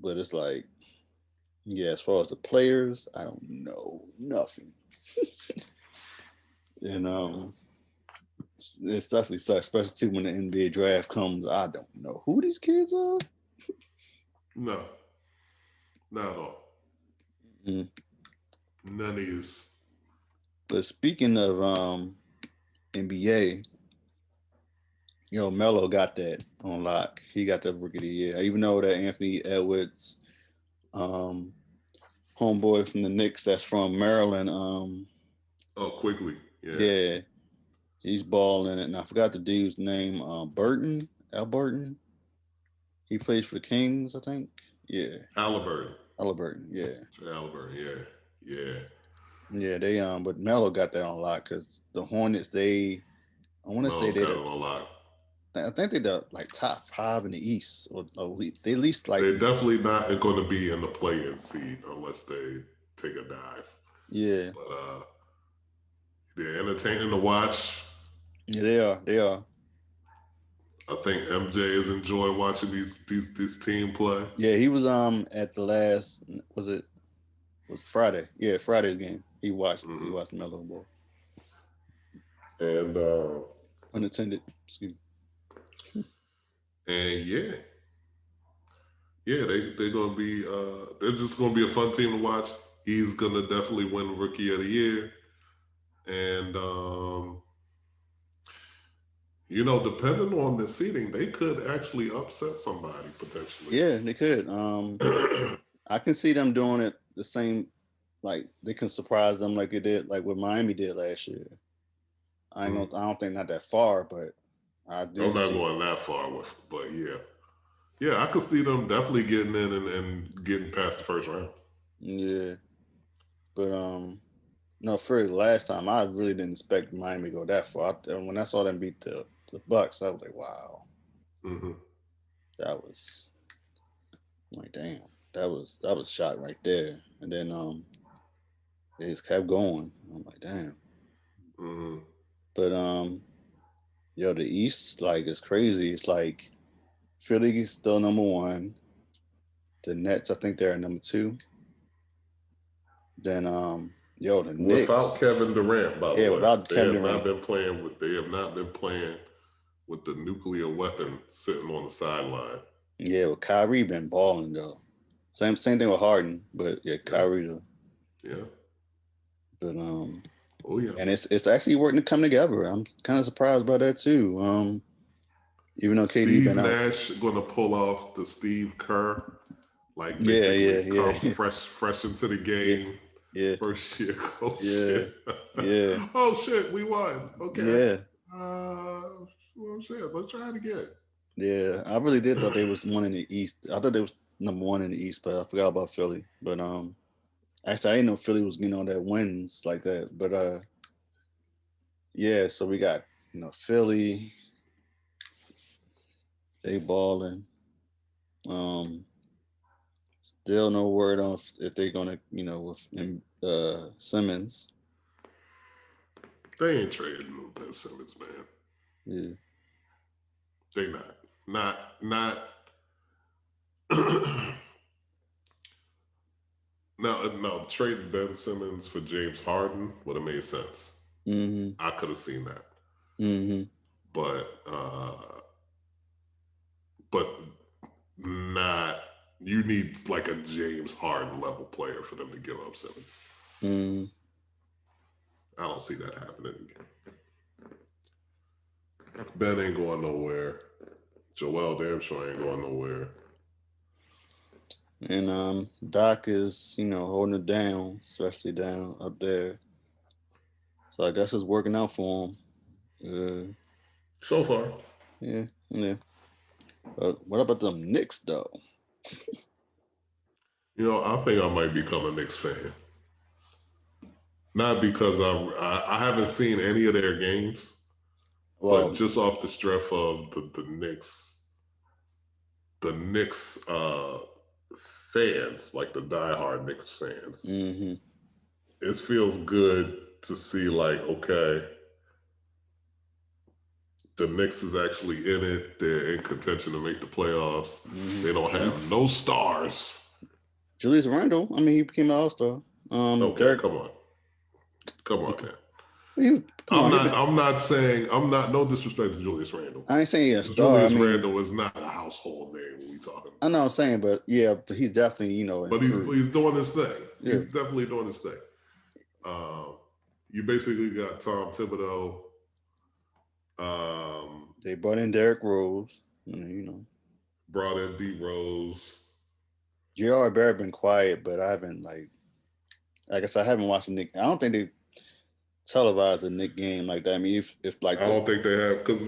But it's like, yeah, as far as the players, I don't know nothing. And it's definitely sucks, especially too when the NBA draft comes. I don't know who these kids are. No, not at all. None of these. But speaking of NBA, Melo got that on lock. He got the Rookie of the Year. Even though that Anthony Edwards, homeboy from the Knicks, that's from Maryland. Quickly. Yeah. He's balling it. And I forgot the dude's name. Burton. Al Burton. He plays for the Kings, I think. Yeah. Halliburton. Yeah. Halliburton, yeah. Yeah, they but Melo got that on lock because the Hornets, I want to say they on lock. I think they're the like top 5 in the East, or they at least like. They're definitely not going to be in the play-in seed unless they take a dive. Yeah. But they're entertaining to watch. Yeah, they are. I think MJ is enjoying watching this team play. Yeah, he was at the last was it Friday? Yeah, Friday's game. He watched Melo ball. And unattended. Excuse me. And they're gonna be they're just gonna be a fun team to watch. He's gonna definitely win Rookie of the Year, and depending on the seeding, they could actually upset somebody potentially. Yeah, they could. I can see them doing it the same, like they can surprise them like they did, like what Miami did last year. I don't think not that far, but I'm not going that far but yeah, I could see them definitely getting in and getting past the first round. Yeah, but no, for the last time, I really didn't expect Miami to go that far. When I saw them beat the Bucks, I was like, wow. That was like, damn, that was shot right there. And then they just kept going. I'm like, damn. But the East, like, it's crazy. It's like Philly is still number 1. The Nets, I think they're number 2. Then the Knicks, without Kevin Durant, by the way, without Kevin Durant, they have not been playing with the nuclear weapon sitting on the sideline. Yeah, well, Kyrie been balling though. Same thing with Harden, but yeah, Kyrie though. Yeah. But oh yeah, and it's actually working to come together. I'm kind of surprised by that too. Even though KD Steve been out. Nash going to pull off the Steve Kerr, like fresh into the game. Yeah. First year coach. Yeah. Yeah. Oh shit, we won. Okay. Yeah. Well shit, let's try it again. Yeah, I really did thought they was one in the East. I thought they was number 1 in the East, but I forgot about Philly. But actually I didn't know Philly was getting all that wins like that. But yeah, so we got Philly. They balling. Still no word on if they're gonna, with Simmons. They ain't trading no Ben Simmons, man. Yeah. They not. Now trading Ben Simmons for James Harden would have made sense. I could have seen that. But not. You need like a James Harden level player for them to give up Simmons. I don't see that happening. Ben ain't going nowhere. Joel damn sure ain't going nowhere. And Doc is, holding it down, especially down up there. So I guess it's working out for him. So far. Yeah. But what about them Knicks though? I think I might become a Knicks fan. Not because I haven't seen any of their games, but just off the strength of the Knicks fans, like the diehard Knicks fans. It feels good to see, like, okay, the Knicks is actually in it. They're in contention to make the playoffs. They don't have no stars. Julius Randle, I mean, he became an All-Star. Okay, come on, man. I'm not saying, no disrespect to Julius Randle. I ain't saying he's a star. Julius Randle is not a household name when we talking about. I know what I'm saying, but yeah, he's definitely, But he's doing his thing. Yeah. He's definitely doing his thing. You basically got Tom Thibodeau. They brought in Derrick Rose, Brought in D Rose. J.R. Barrett been quiet, but I haven't like I guess I haven't watched the Knicks. I don't think they televised a Knicks game like that. I mean, if like I don't think they have, because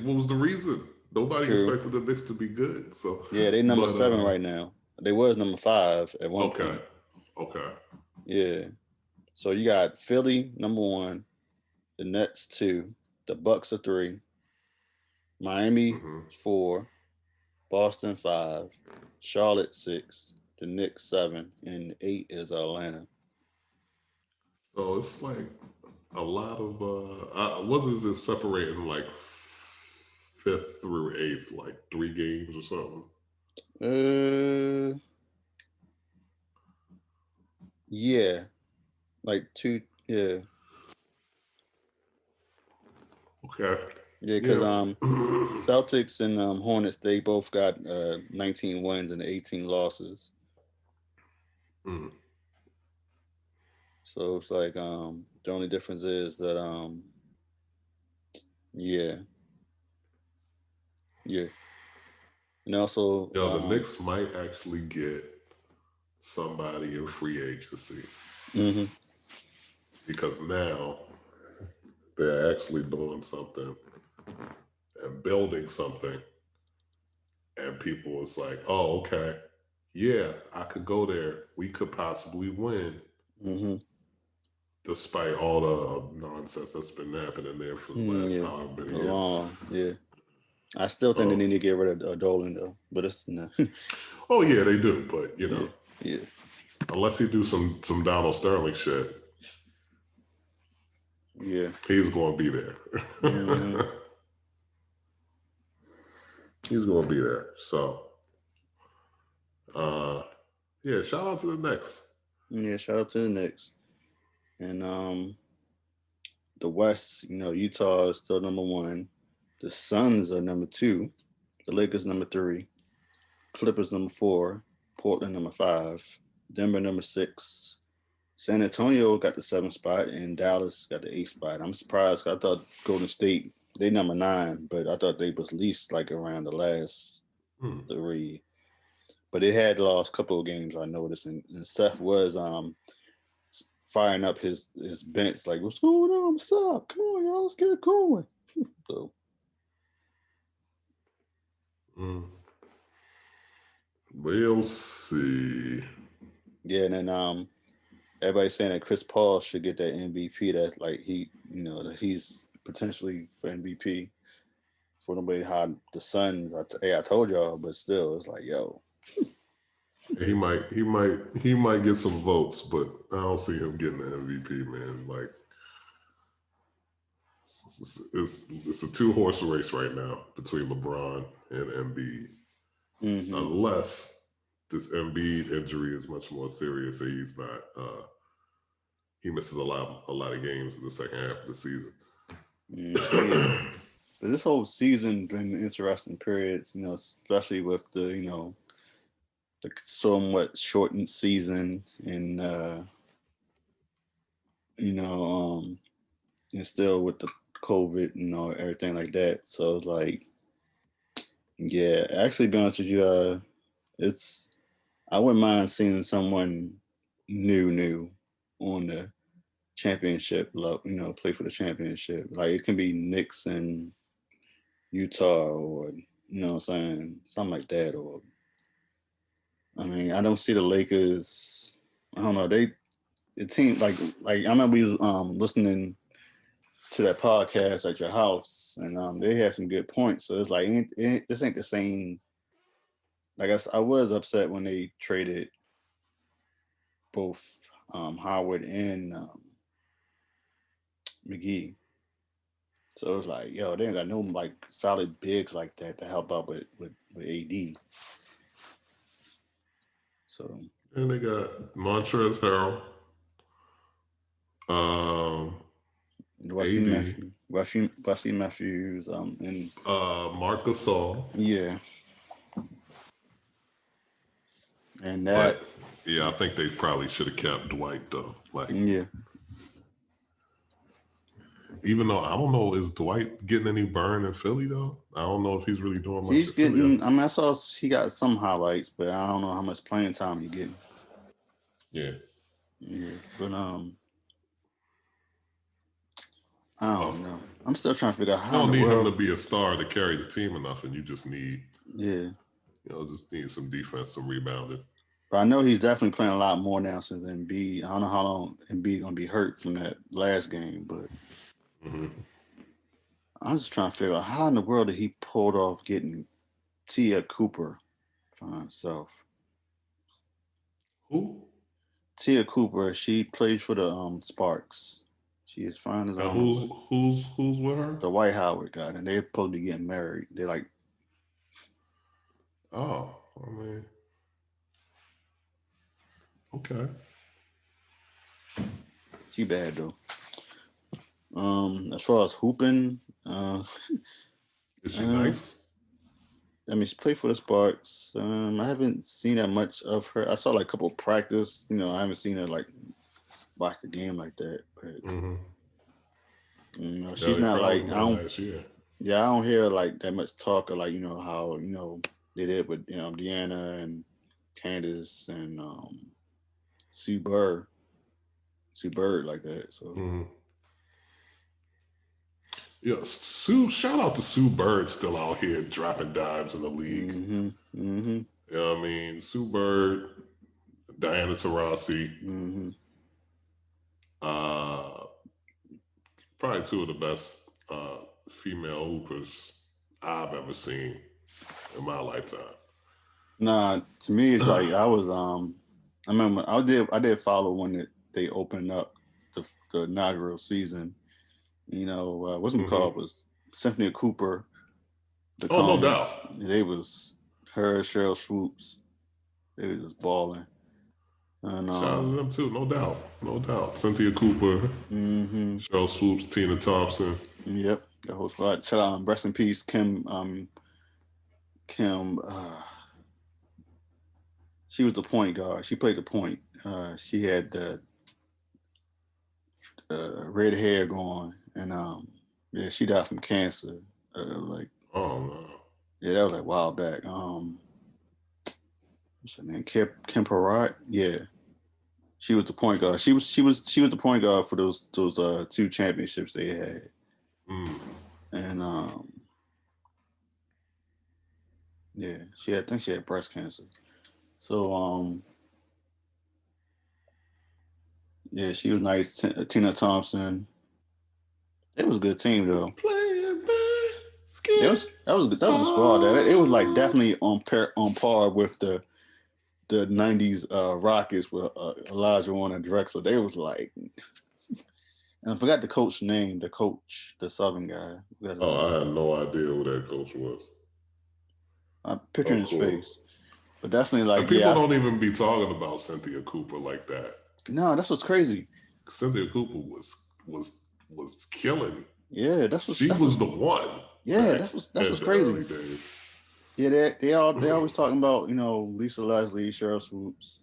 what was the reason? Nobody expected the Knicks to be good. So yeah, they number 7 right now. They was number 5 at one point. Okay. Yeah. So you got Philly number 1, the Nets 2, the Bucks are 3, Miami 4, Boston 5, Charlotte 6, the Knicks 7, and 8 is Atlanta. So it's like a lot of what is it separating, like 5th through 8th, like 3 games or something? Yeah, like 2. Yeah. Okay. Yeah, because Celtics and Hornets, they both got 19 wins and 18 losses. So it's like the only difference is that yeah. And also the Knicks might actually get somebody in free agency. Because now they're actually doing something and building something, and people was like, oh, okay, yeah, I could go there, we could possibly win, despite all the nonsense that's been happening there for the last however many years. I still think they need to get rid of Dolan though, but it's not. Oh yeah, they do, but unless he do some Donald Sterling shit, he's going to be there. He's going to be there. So, shout out to the Knicks. Yeah, shout out to the Knicks. And the West, Utah is still number 1. The Suns are number 2. The Lakers number 3. Clippers number 4. Portland number 5. Denver number 6. San Antonio got the 7th spot, and Dallas got the 8th spot. I'm surprised. I thought Golden State, they number 9, but I thought they was at least like around the last 3. But they had lost a couple of games, I noticed, and Steph was firing up his bench, like, what's going on? What's up? Come on, y'all, let's get it going. So. We'll see. Yeah, and then everybody's saying that Chris Paul should get that MVP. That like that he's potentially for MVP. For nobody how the Suns. I told y'all, but still, it's like, yo. He might get some votes, but I don't see him getting the MVP, man. Like, it's a 2-horse race right now between LeBron and Embiid. Unless this Embiid injury is much more serious and he's not he misses a lot of games in the second half of the season. But this whole season been interesting periods, especially with the the somewhat shortened season and and still with the COVID and everything like that. So it's like, yeah, actually, be honest with you, I wouldn't mind seeing someone new on the championship level, play for the championship. Like it can be Knicks and Utah, or what I'm saying, something like that. Or I mean, I don't see the Lakers. I don't know. The team like I remember we was listening to that podcast at your house, and they had some good points. So it's like this ain't the same. Like I was upset when they traded both Howard and McGee. So it's like, yo, they ain't got no like solid bigs like that to help out with AD. So And they got Montrezl Harrell, um, Wesley AD, Matthews, Wesley Matthews, and Marc Gasol. yeah, and that, But yeah, I think they probably should have kept Dwight though. Like, yeah, even though I don't know, is Dwight getting any burn in Philly though? I don't know if he's really doing much he's in Philly. getting. I mean, I saw he got some highlights, but I don't know how much playing time he getting. Yeah. Yeah, but I Oh, don't know. I'm still trying to figure out you how in don't the need him world. to be a star to carry the team enough, and you just need, Yeah, just need some defense, some rebounding. but I know he's definitely playing a lot more now since Embiid. I don't know how long Embiid gonna be hurt from that last game, but Mm-hmm. I'm just trying to figure out how in the world did he pulled off getting Tia Cooper for himself. Who? Tia Cooper, she plays for the Sparks. She is fine as I And don't know what. who's with her? The White Howard guy, and they're supposed to be getting married. They're like, Oh, I mean, okay. she bad though. As far as hooping, Is she nice? I mean, she played for the Sparks. I haven't seen that much of her. I saw like a couple of practice. I haven't seen her like watch the game like that. But Mm-hmm. Yeah, she's they not probably like I won don't. last year. Yeah, I don't hear like that much talk of like how they did with Deanna and Candace and Sue Bird, like that. So Mm-hmm. Yeah, Sue. Shout out to Sue Bird, still out here dropping dimes in the league. mm-hmm, mm-hmm, You know what I mean? Sue Bird, Diana Taurasi, mm-hmm. uh, probably two of the best female hoopers I've ever seen in my lifetime. Nah, to me it's like I was I remember I did follow when they opened up the inaugural season. What's it Mm-hmm. called was Cynthia Cooper, the Oh, no doubt. comments. They was her, Cheryl Swoops. They was just balling. And Shout out to them too, no doubt, no doubt. Cynthia Cooper, mm-hmm. Cheryl Swoops, Tina Thompson. Yep, the whole squad. Shout out, rest in peace, Kim. Kim. She was the point guard. She played the point. She had the red hair going, and yeah, she died from cancer. Like Oh no. yeah, that was like a while back. What's her name? Kim Perrott. Yeah, she was the point guard. She was the point guard for those two championships they had, and yeah, I think she had breast cancer. So yeah, she was nice. Tina Thompson. It was a good team though. Playing That was a squad that it was like definitely on par with the '90s Rockets with Elijah Warner and Drexler. They was like, and I forgot the coach name. The coach, the Southern guy. Oh, I had no idea who that coach was. I'm picturing his Cool. face, but definitely like and people don't even be talking about Cynthia Cooper like that. No, that's what's crazy. Cynthia Cooper was killing. Yeah, she was the one. Yeah, that's what's crazy. Yeah, they always talking about Lisa Leslie, Cheryl Swoops.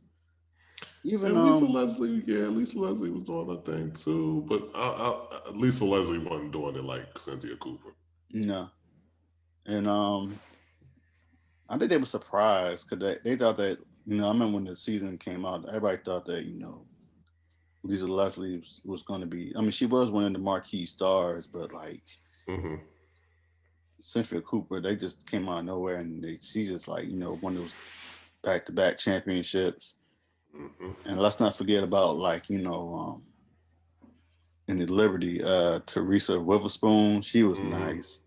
Even Lisa Leslie, Lisa Leslie was doing her thing too, but Lisa Leslie wasn't doing it like Cynthia Cooper. No, and I think they were surprised because they thought that I remember when the season came out, everybody thought that Lisa Leslie was going to be. I mean, she was one of the marquee stars, but like Cynthia Cooper, they just came out of nowhere, and she just like one of those back-to-back championships. And let's not forget about like in the Liberty, Teresa Witherspoon. She was nice.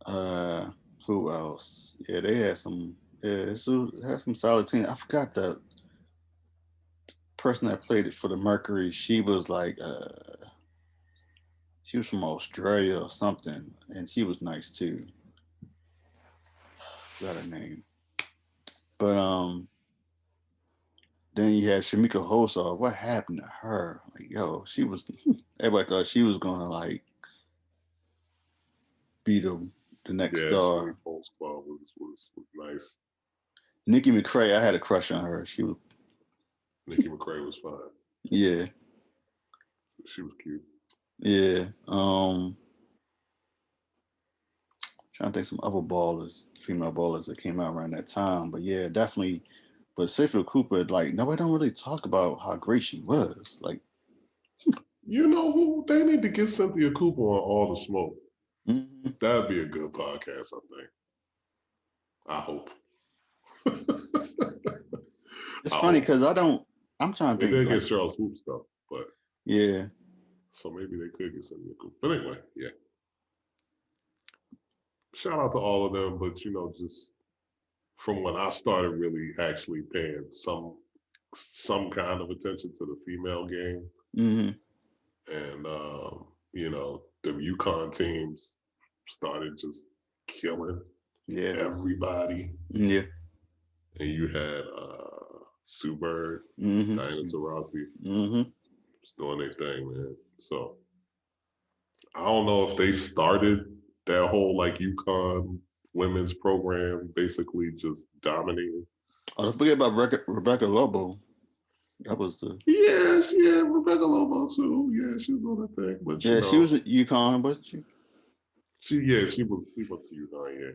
Who else? Yeah, they had some. Yeah, had some solid team. I forgot the person that played it for the Mercury. She was like, She was from Australia or something, and she was nice too. Forgot her name. But then you had Shamika Hosoff. What happened to her? Like, yo, she was. Everybody thought she was gonna like be the next Yeah, Shelly star. Pulse Club was nice. Nikki McCrae, I had a crush on her. She was, Nikki McCrae was fine. yeah, She was cute. yeah. Trying to think some other ballers, female ballers that came out around that time. But yeah, definitely. But Safia Cooper, like nobody don't really talk about how great she was. Like, You know who? They need to get Cynthia Cooper on All the Smoke. mm-hmm. That'd be a good podcast, I think. I hope. It's funny because I don't. I'm trying to They think. did Like, get Cheryl Swoop stuff, but yeah, so maybe they could get Cynthia Cooper. But anyway, yeah. Shout out to all of them, but just from when I started really actually paying some kind of attention to the female game, mm-hmm. and the UConn teams started just killing Yeah, everybody, yeah, and you had Sue Bird, mm-hmm. Diana Taurasi, Mm-hmm. just doing their thing, man. So I don't know if they started that whole like UConn women's program basically just dominating. Oh, don't forget about Rebecca Lobo. That was the Yeah, Rebecca Lobo too. Yeah, she was doing her thing, but yeah. She was at UConn, but she went to UConn. Yeah,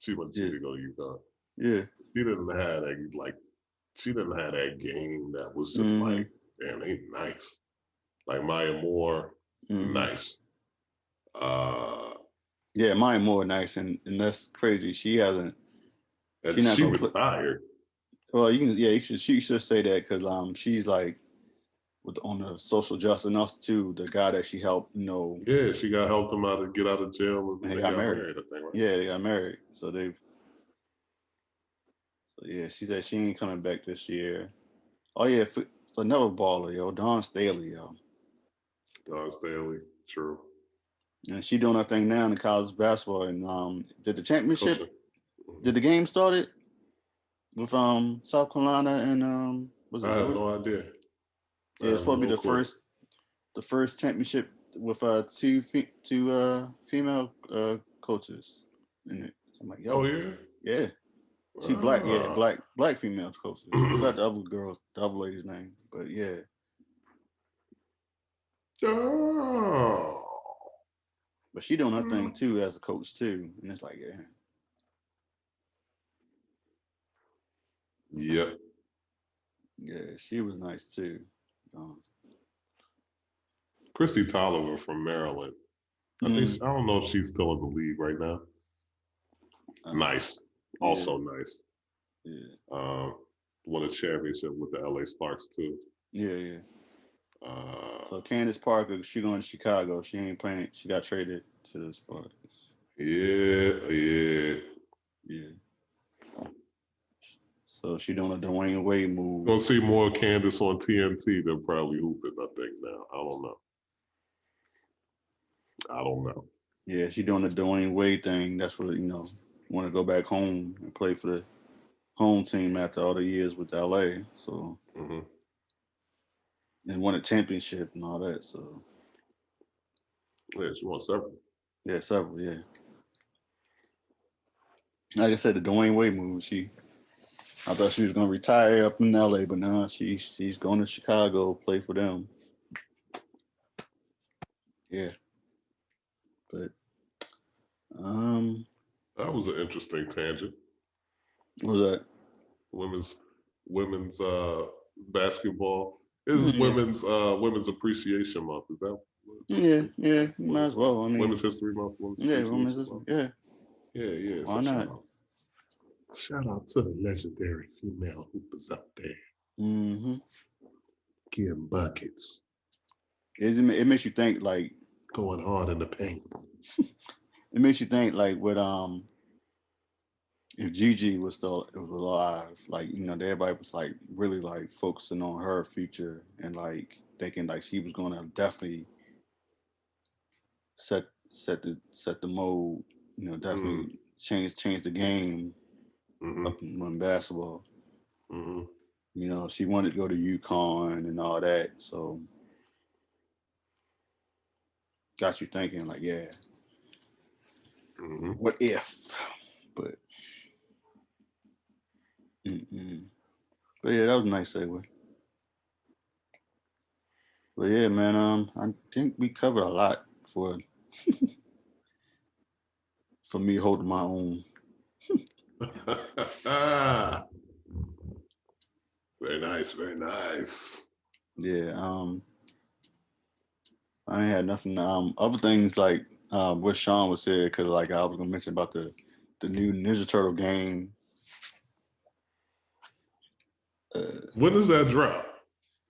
she did go to UConn. yeah. She didn't have she didn't have that game that was just Mm-hmm. like, man, they nice. Like Maya Moore, Mm-hmm. nice. Yeah, Maya Moore nice, and that's crazy. She hasn't. And She's not she gonna retired. Well, you can. Yeah, you should say that because she's like on the social justice and also too the guy that she helped. Yeah, she got helped him out to get out of jail, And and they they got got married. married. I think, right? Yeah, they got married. So yeah, she said she ain't coming back this year. Oh yeah, it's another baller, yo, Dawn Staley, yo. Don Staley, true. And she doing her thing now in college basketball. And did the championship? Coaching. Did the game started with South Carolina and was it I have Georgia? no idea. Yeah, it's probably the first championship with two female coaches in it. So I'm like, yo, Oh yeah, yeah, two black female coaches. I forgot the other lady's name, but yeah. Oh. But she doing her thing too as a coach too, and it's like, Yep. yeah, she was nice too. Christy Tolliver from Maryland. I don't know if she's still in the league right now. Nice. Also nice. Yeah. Won a championship with the LA Sparks too. Yeah. So Candace Parker, she going to Chicago. She ain't playing. She got traded to the Sparks. Yeah. So she doing a Dwayne Wade move. Gonna see more Candace on TNT than probably hooping, I think now. I don't know. Yeah, she doing the Dwayne Wade thing. That's what want to go back home and play for the home team after all the years with LA. So and won a championship and all that. So yeah, she won several. Yeah, several. Yeah. Like I said, the Dwayne Wade move. I thought she was gonna retire up in LA, but now she's going to Chicago, play for them. Yeah. But that was an interesting tangent. What was that? Women's basketball. This is women's appreciation month. Is that? Yeah. Might as well. I mean, Women's History Month. Women's History. Yeah. Yeah. Why not? Shout out to the legendary female hoopers up there. Mm-hmm. Getting buckets. It makes you think like going hard in the paint. It makes you think like with if Gigi was still alive, like everybody was like really like focusing on her future and like thinking like she was gonna definitely set the mode. You know, Mm-hmm. definitely change the game Mm-hmm. up in basketball. Mm-hmm. You know, she wanted to go to UConn and all that, so got you thinking like, yeah, Mm-hmm. what if? But mm-mm. But yeah, that was a nice segue. But yeah, man, I think we covered a lot for me holding my own. Very nice, very nice. Yeah, I ain't had nothing. Other things like what Sean was saying, because like I was gonna mention about the new Ninja Turtle game. When does that drop?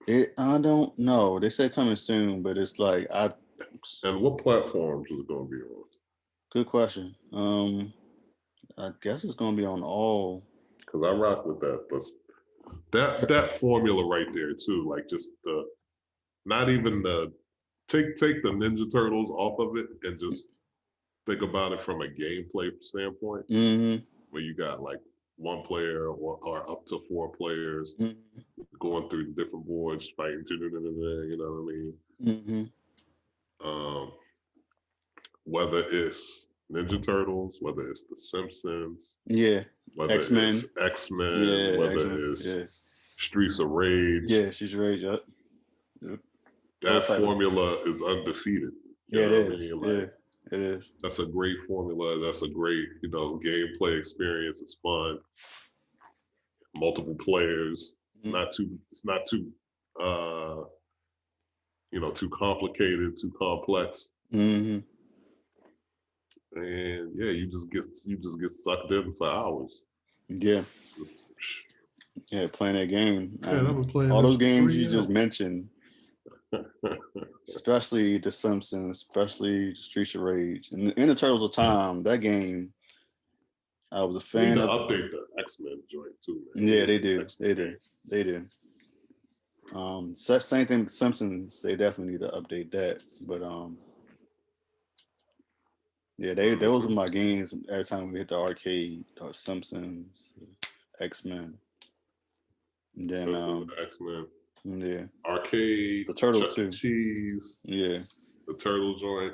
I don't know. They said coming soon, but it's like I. And what platforms is it going to be on? Good question. I guess it's gonna be on all. Because I rock with that. But that formula right there too, like just the not even the take the Ninja Turtles off of it and just think about it from a gameplay standpoint, Mm-hmm. where you got like one player or up to four players Mm-hmm. going through the different boards, fighting, you know what I mean? Mm-hmm. Um, whether it's Ninja Turtles, whether it's The Simpsons, Yeah. whether X-Men. it's X-Men, Yeah, whether X-Men. it's Yeah. Streets of Rage, Yeah, she's right. Yep. that formula is undefeated. You Yeah, it know what I is. mean? Yeah, Like it is. that's a great formula. That's a great, gameplay experience. It's fun. Multiple players. It's not too. It's not too. Too complicated, too complex. Mm-hmm. And yeah, you just get sucked in for hours. Yeah. Yeah, playing that game. Man, I've been playing all this those for games 3 you just hours. mentioned, especially The Simpsons, especially Streets of Rage, and in the Turtles of Time. That game, I was a They need fan to of. update the X-Men joint too, man. Yeah, they do. X-Men game. They do. Same thing with The Simpsons. They definitely need to update that. But yeah, those are my games. Every time we hit the arcade, or Simpsons, X-Men, and then Simpsons, X-Men. yeah, Arcade, the Turtles Chuck E. too. Cheese, Yeah. the Turtle joint.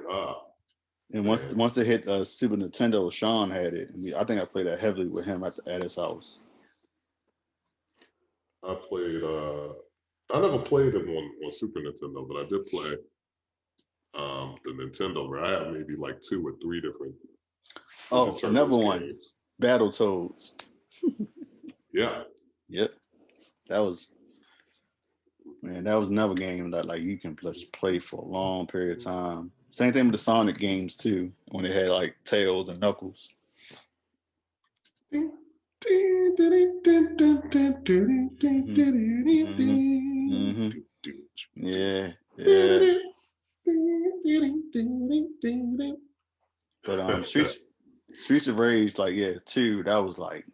And man. once they hit Super Nintendo, Sean had it. I think I played that heavily with him at his house. I played. I never played it on Super Nintendo, but I did play the Nintendo. Where I have maybe like 2 or 3 different. Oh, another one, games. Battletoads. Yeah. Yep, that was another game that like you can just play for a long period of time. Same thing with the Sonic games too, when they had like Tails and Knuckles. Mm-hmm. Yeah, yeah. But Streets of Rage, like 2, that was like.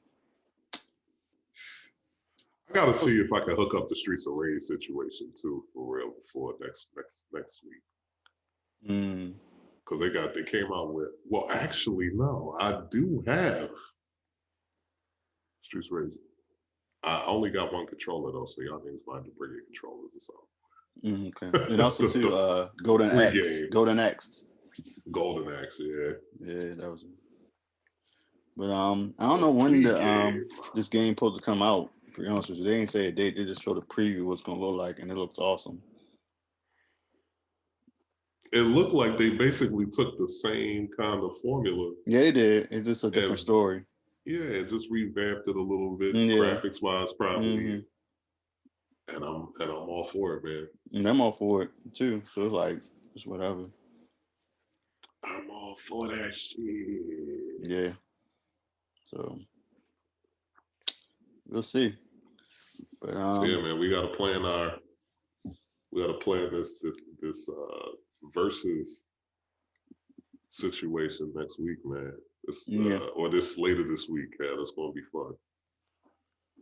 I gotta see if I can hook up the Streets of Rage situation too for real before next week. Because they came out with, well, actually no, I do have Streets of Rage. I only got one controller though, so y'all niggas might have to bring your controllers or something. Okay. And also too, Golden Axe. Golden Axe. Golden Axe, yeah. Yeah, that was. But I don't know when this game supposed to come out. To be honest with you, they didn't say a date. They just showed a preview what it's gonna look like, and it looks awesome. It looked like they basically took the same kind of formula. Yeah, they did. It's just a different story. Yeah, it just revamped it a little bit, graphics wise, probably. Mm-hmm. And I'm all for it, man. And I'm all for it too. So it's like it's whatever. I'm all for that shit. Yeah. So we'll see. But yeah, man, we gotta plan this Verzuz situation next week, man. Or this later this week. Yeah, that's gonna be fun.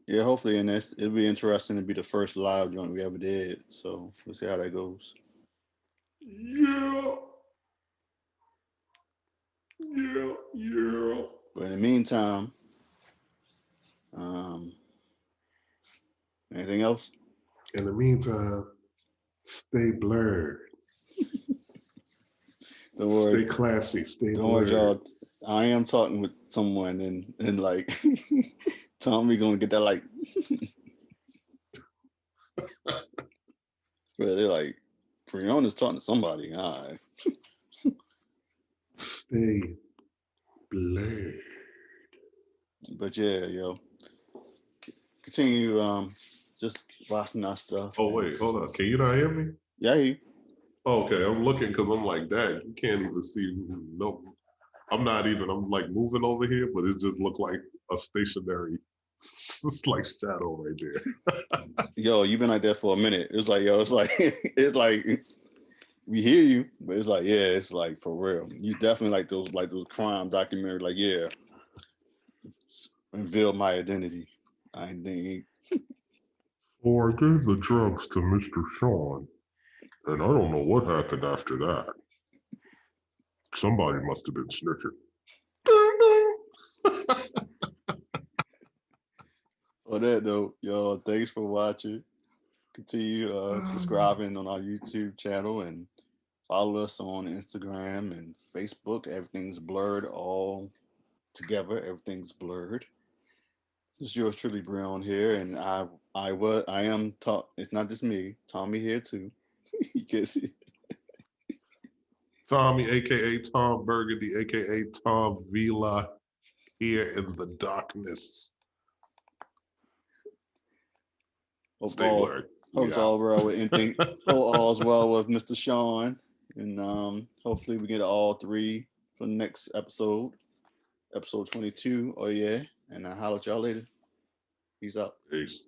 Yeah, hopefully, and it'll be interesting to be the first live joint we ever did. So we'll see how that goes. Yeah. Yeah. But in the meantime, anything else? In the meantime, stay blurred. Don't worry. Stay classy. Stay Don't worry, blurred. y'all. I am talking with someone, and like Tommy gonna get that like. But they're like, Priona's talking to somebody. All right. Stay blurred. But yeah, yo, continue just watching that stuff. Oh wait, hold on. Can you not hear me? Yeah, Okay, I'm looking because I'm like, Dad, you can't even see. No, I'm not even. I'm like moving over here, but it just looked like a stationary. It's like shadow right there. yo, you've been like that for a minute. It's like, yo, it's like it's like we hear you, but it's like, yeah, it's like for real. You definitely like those crime documentary, like, yeah, reveal my identity. I think. Or I gave the drugs to Mr. Sean, and I don't know what happened after that. Somebody must have been snitching. On that note, yo, thanks for watching. Continue subscribing on our YouTube channel and follow us on Instagram and Facebook. Everything's blurred all together. Everything's blurred. This is yours truly, Brown here, and I am It's not just me, Tommy here too. You can see. Tommy, aka Tom Burgundy, aka Tom Vila, here in the darkness. Stay blurred. Hope all well with anything. Hope all's well with Mr. Sean, and hopefully we get all three for the next episode, episode 22. Oh yeah, and I'll holler at y'all later. Peace out. Peace.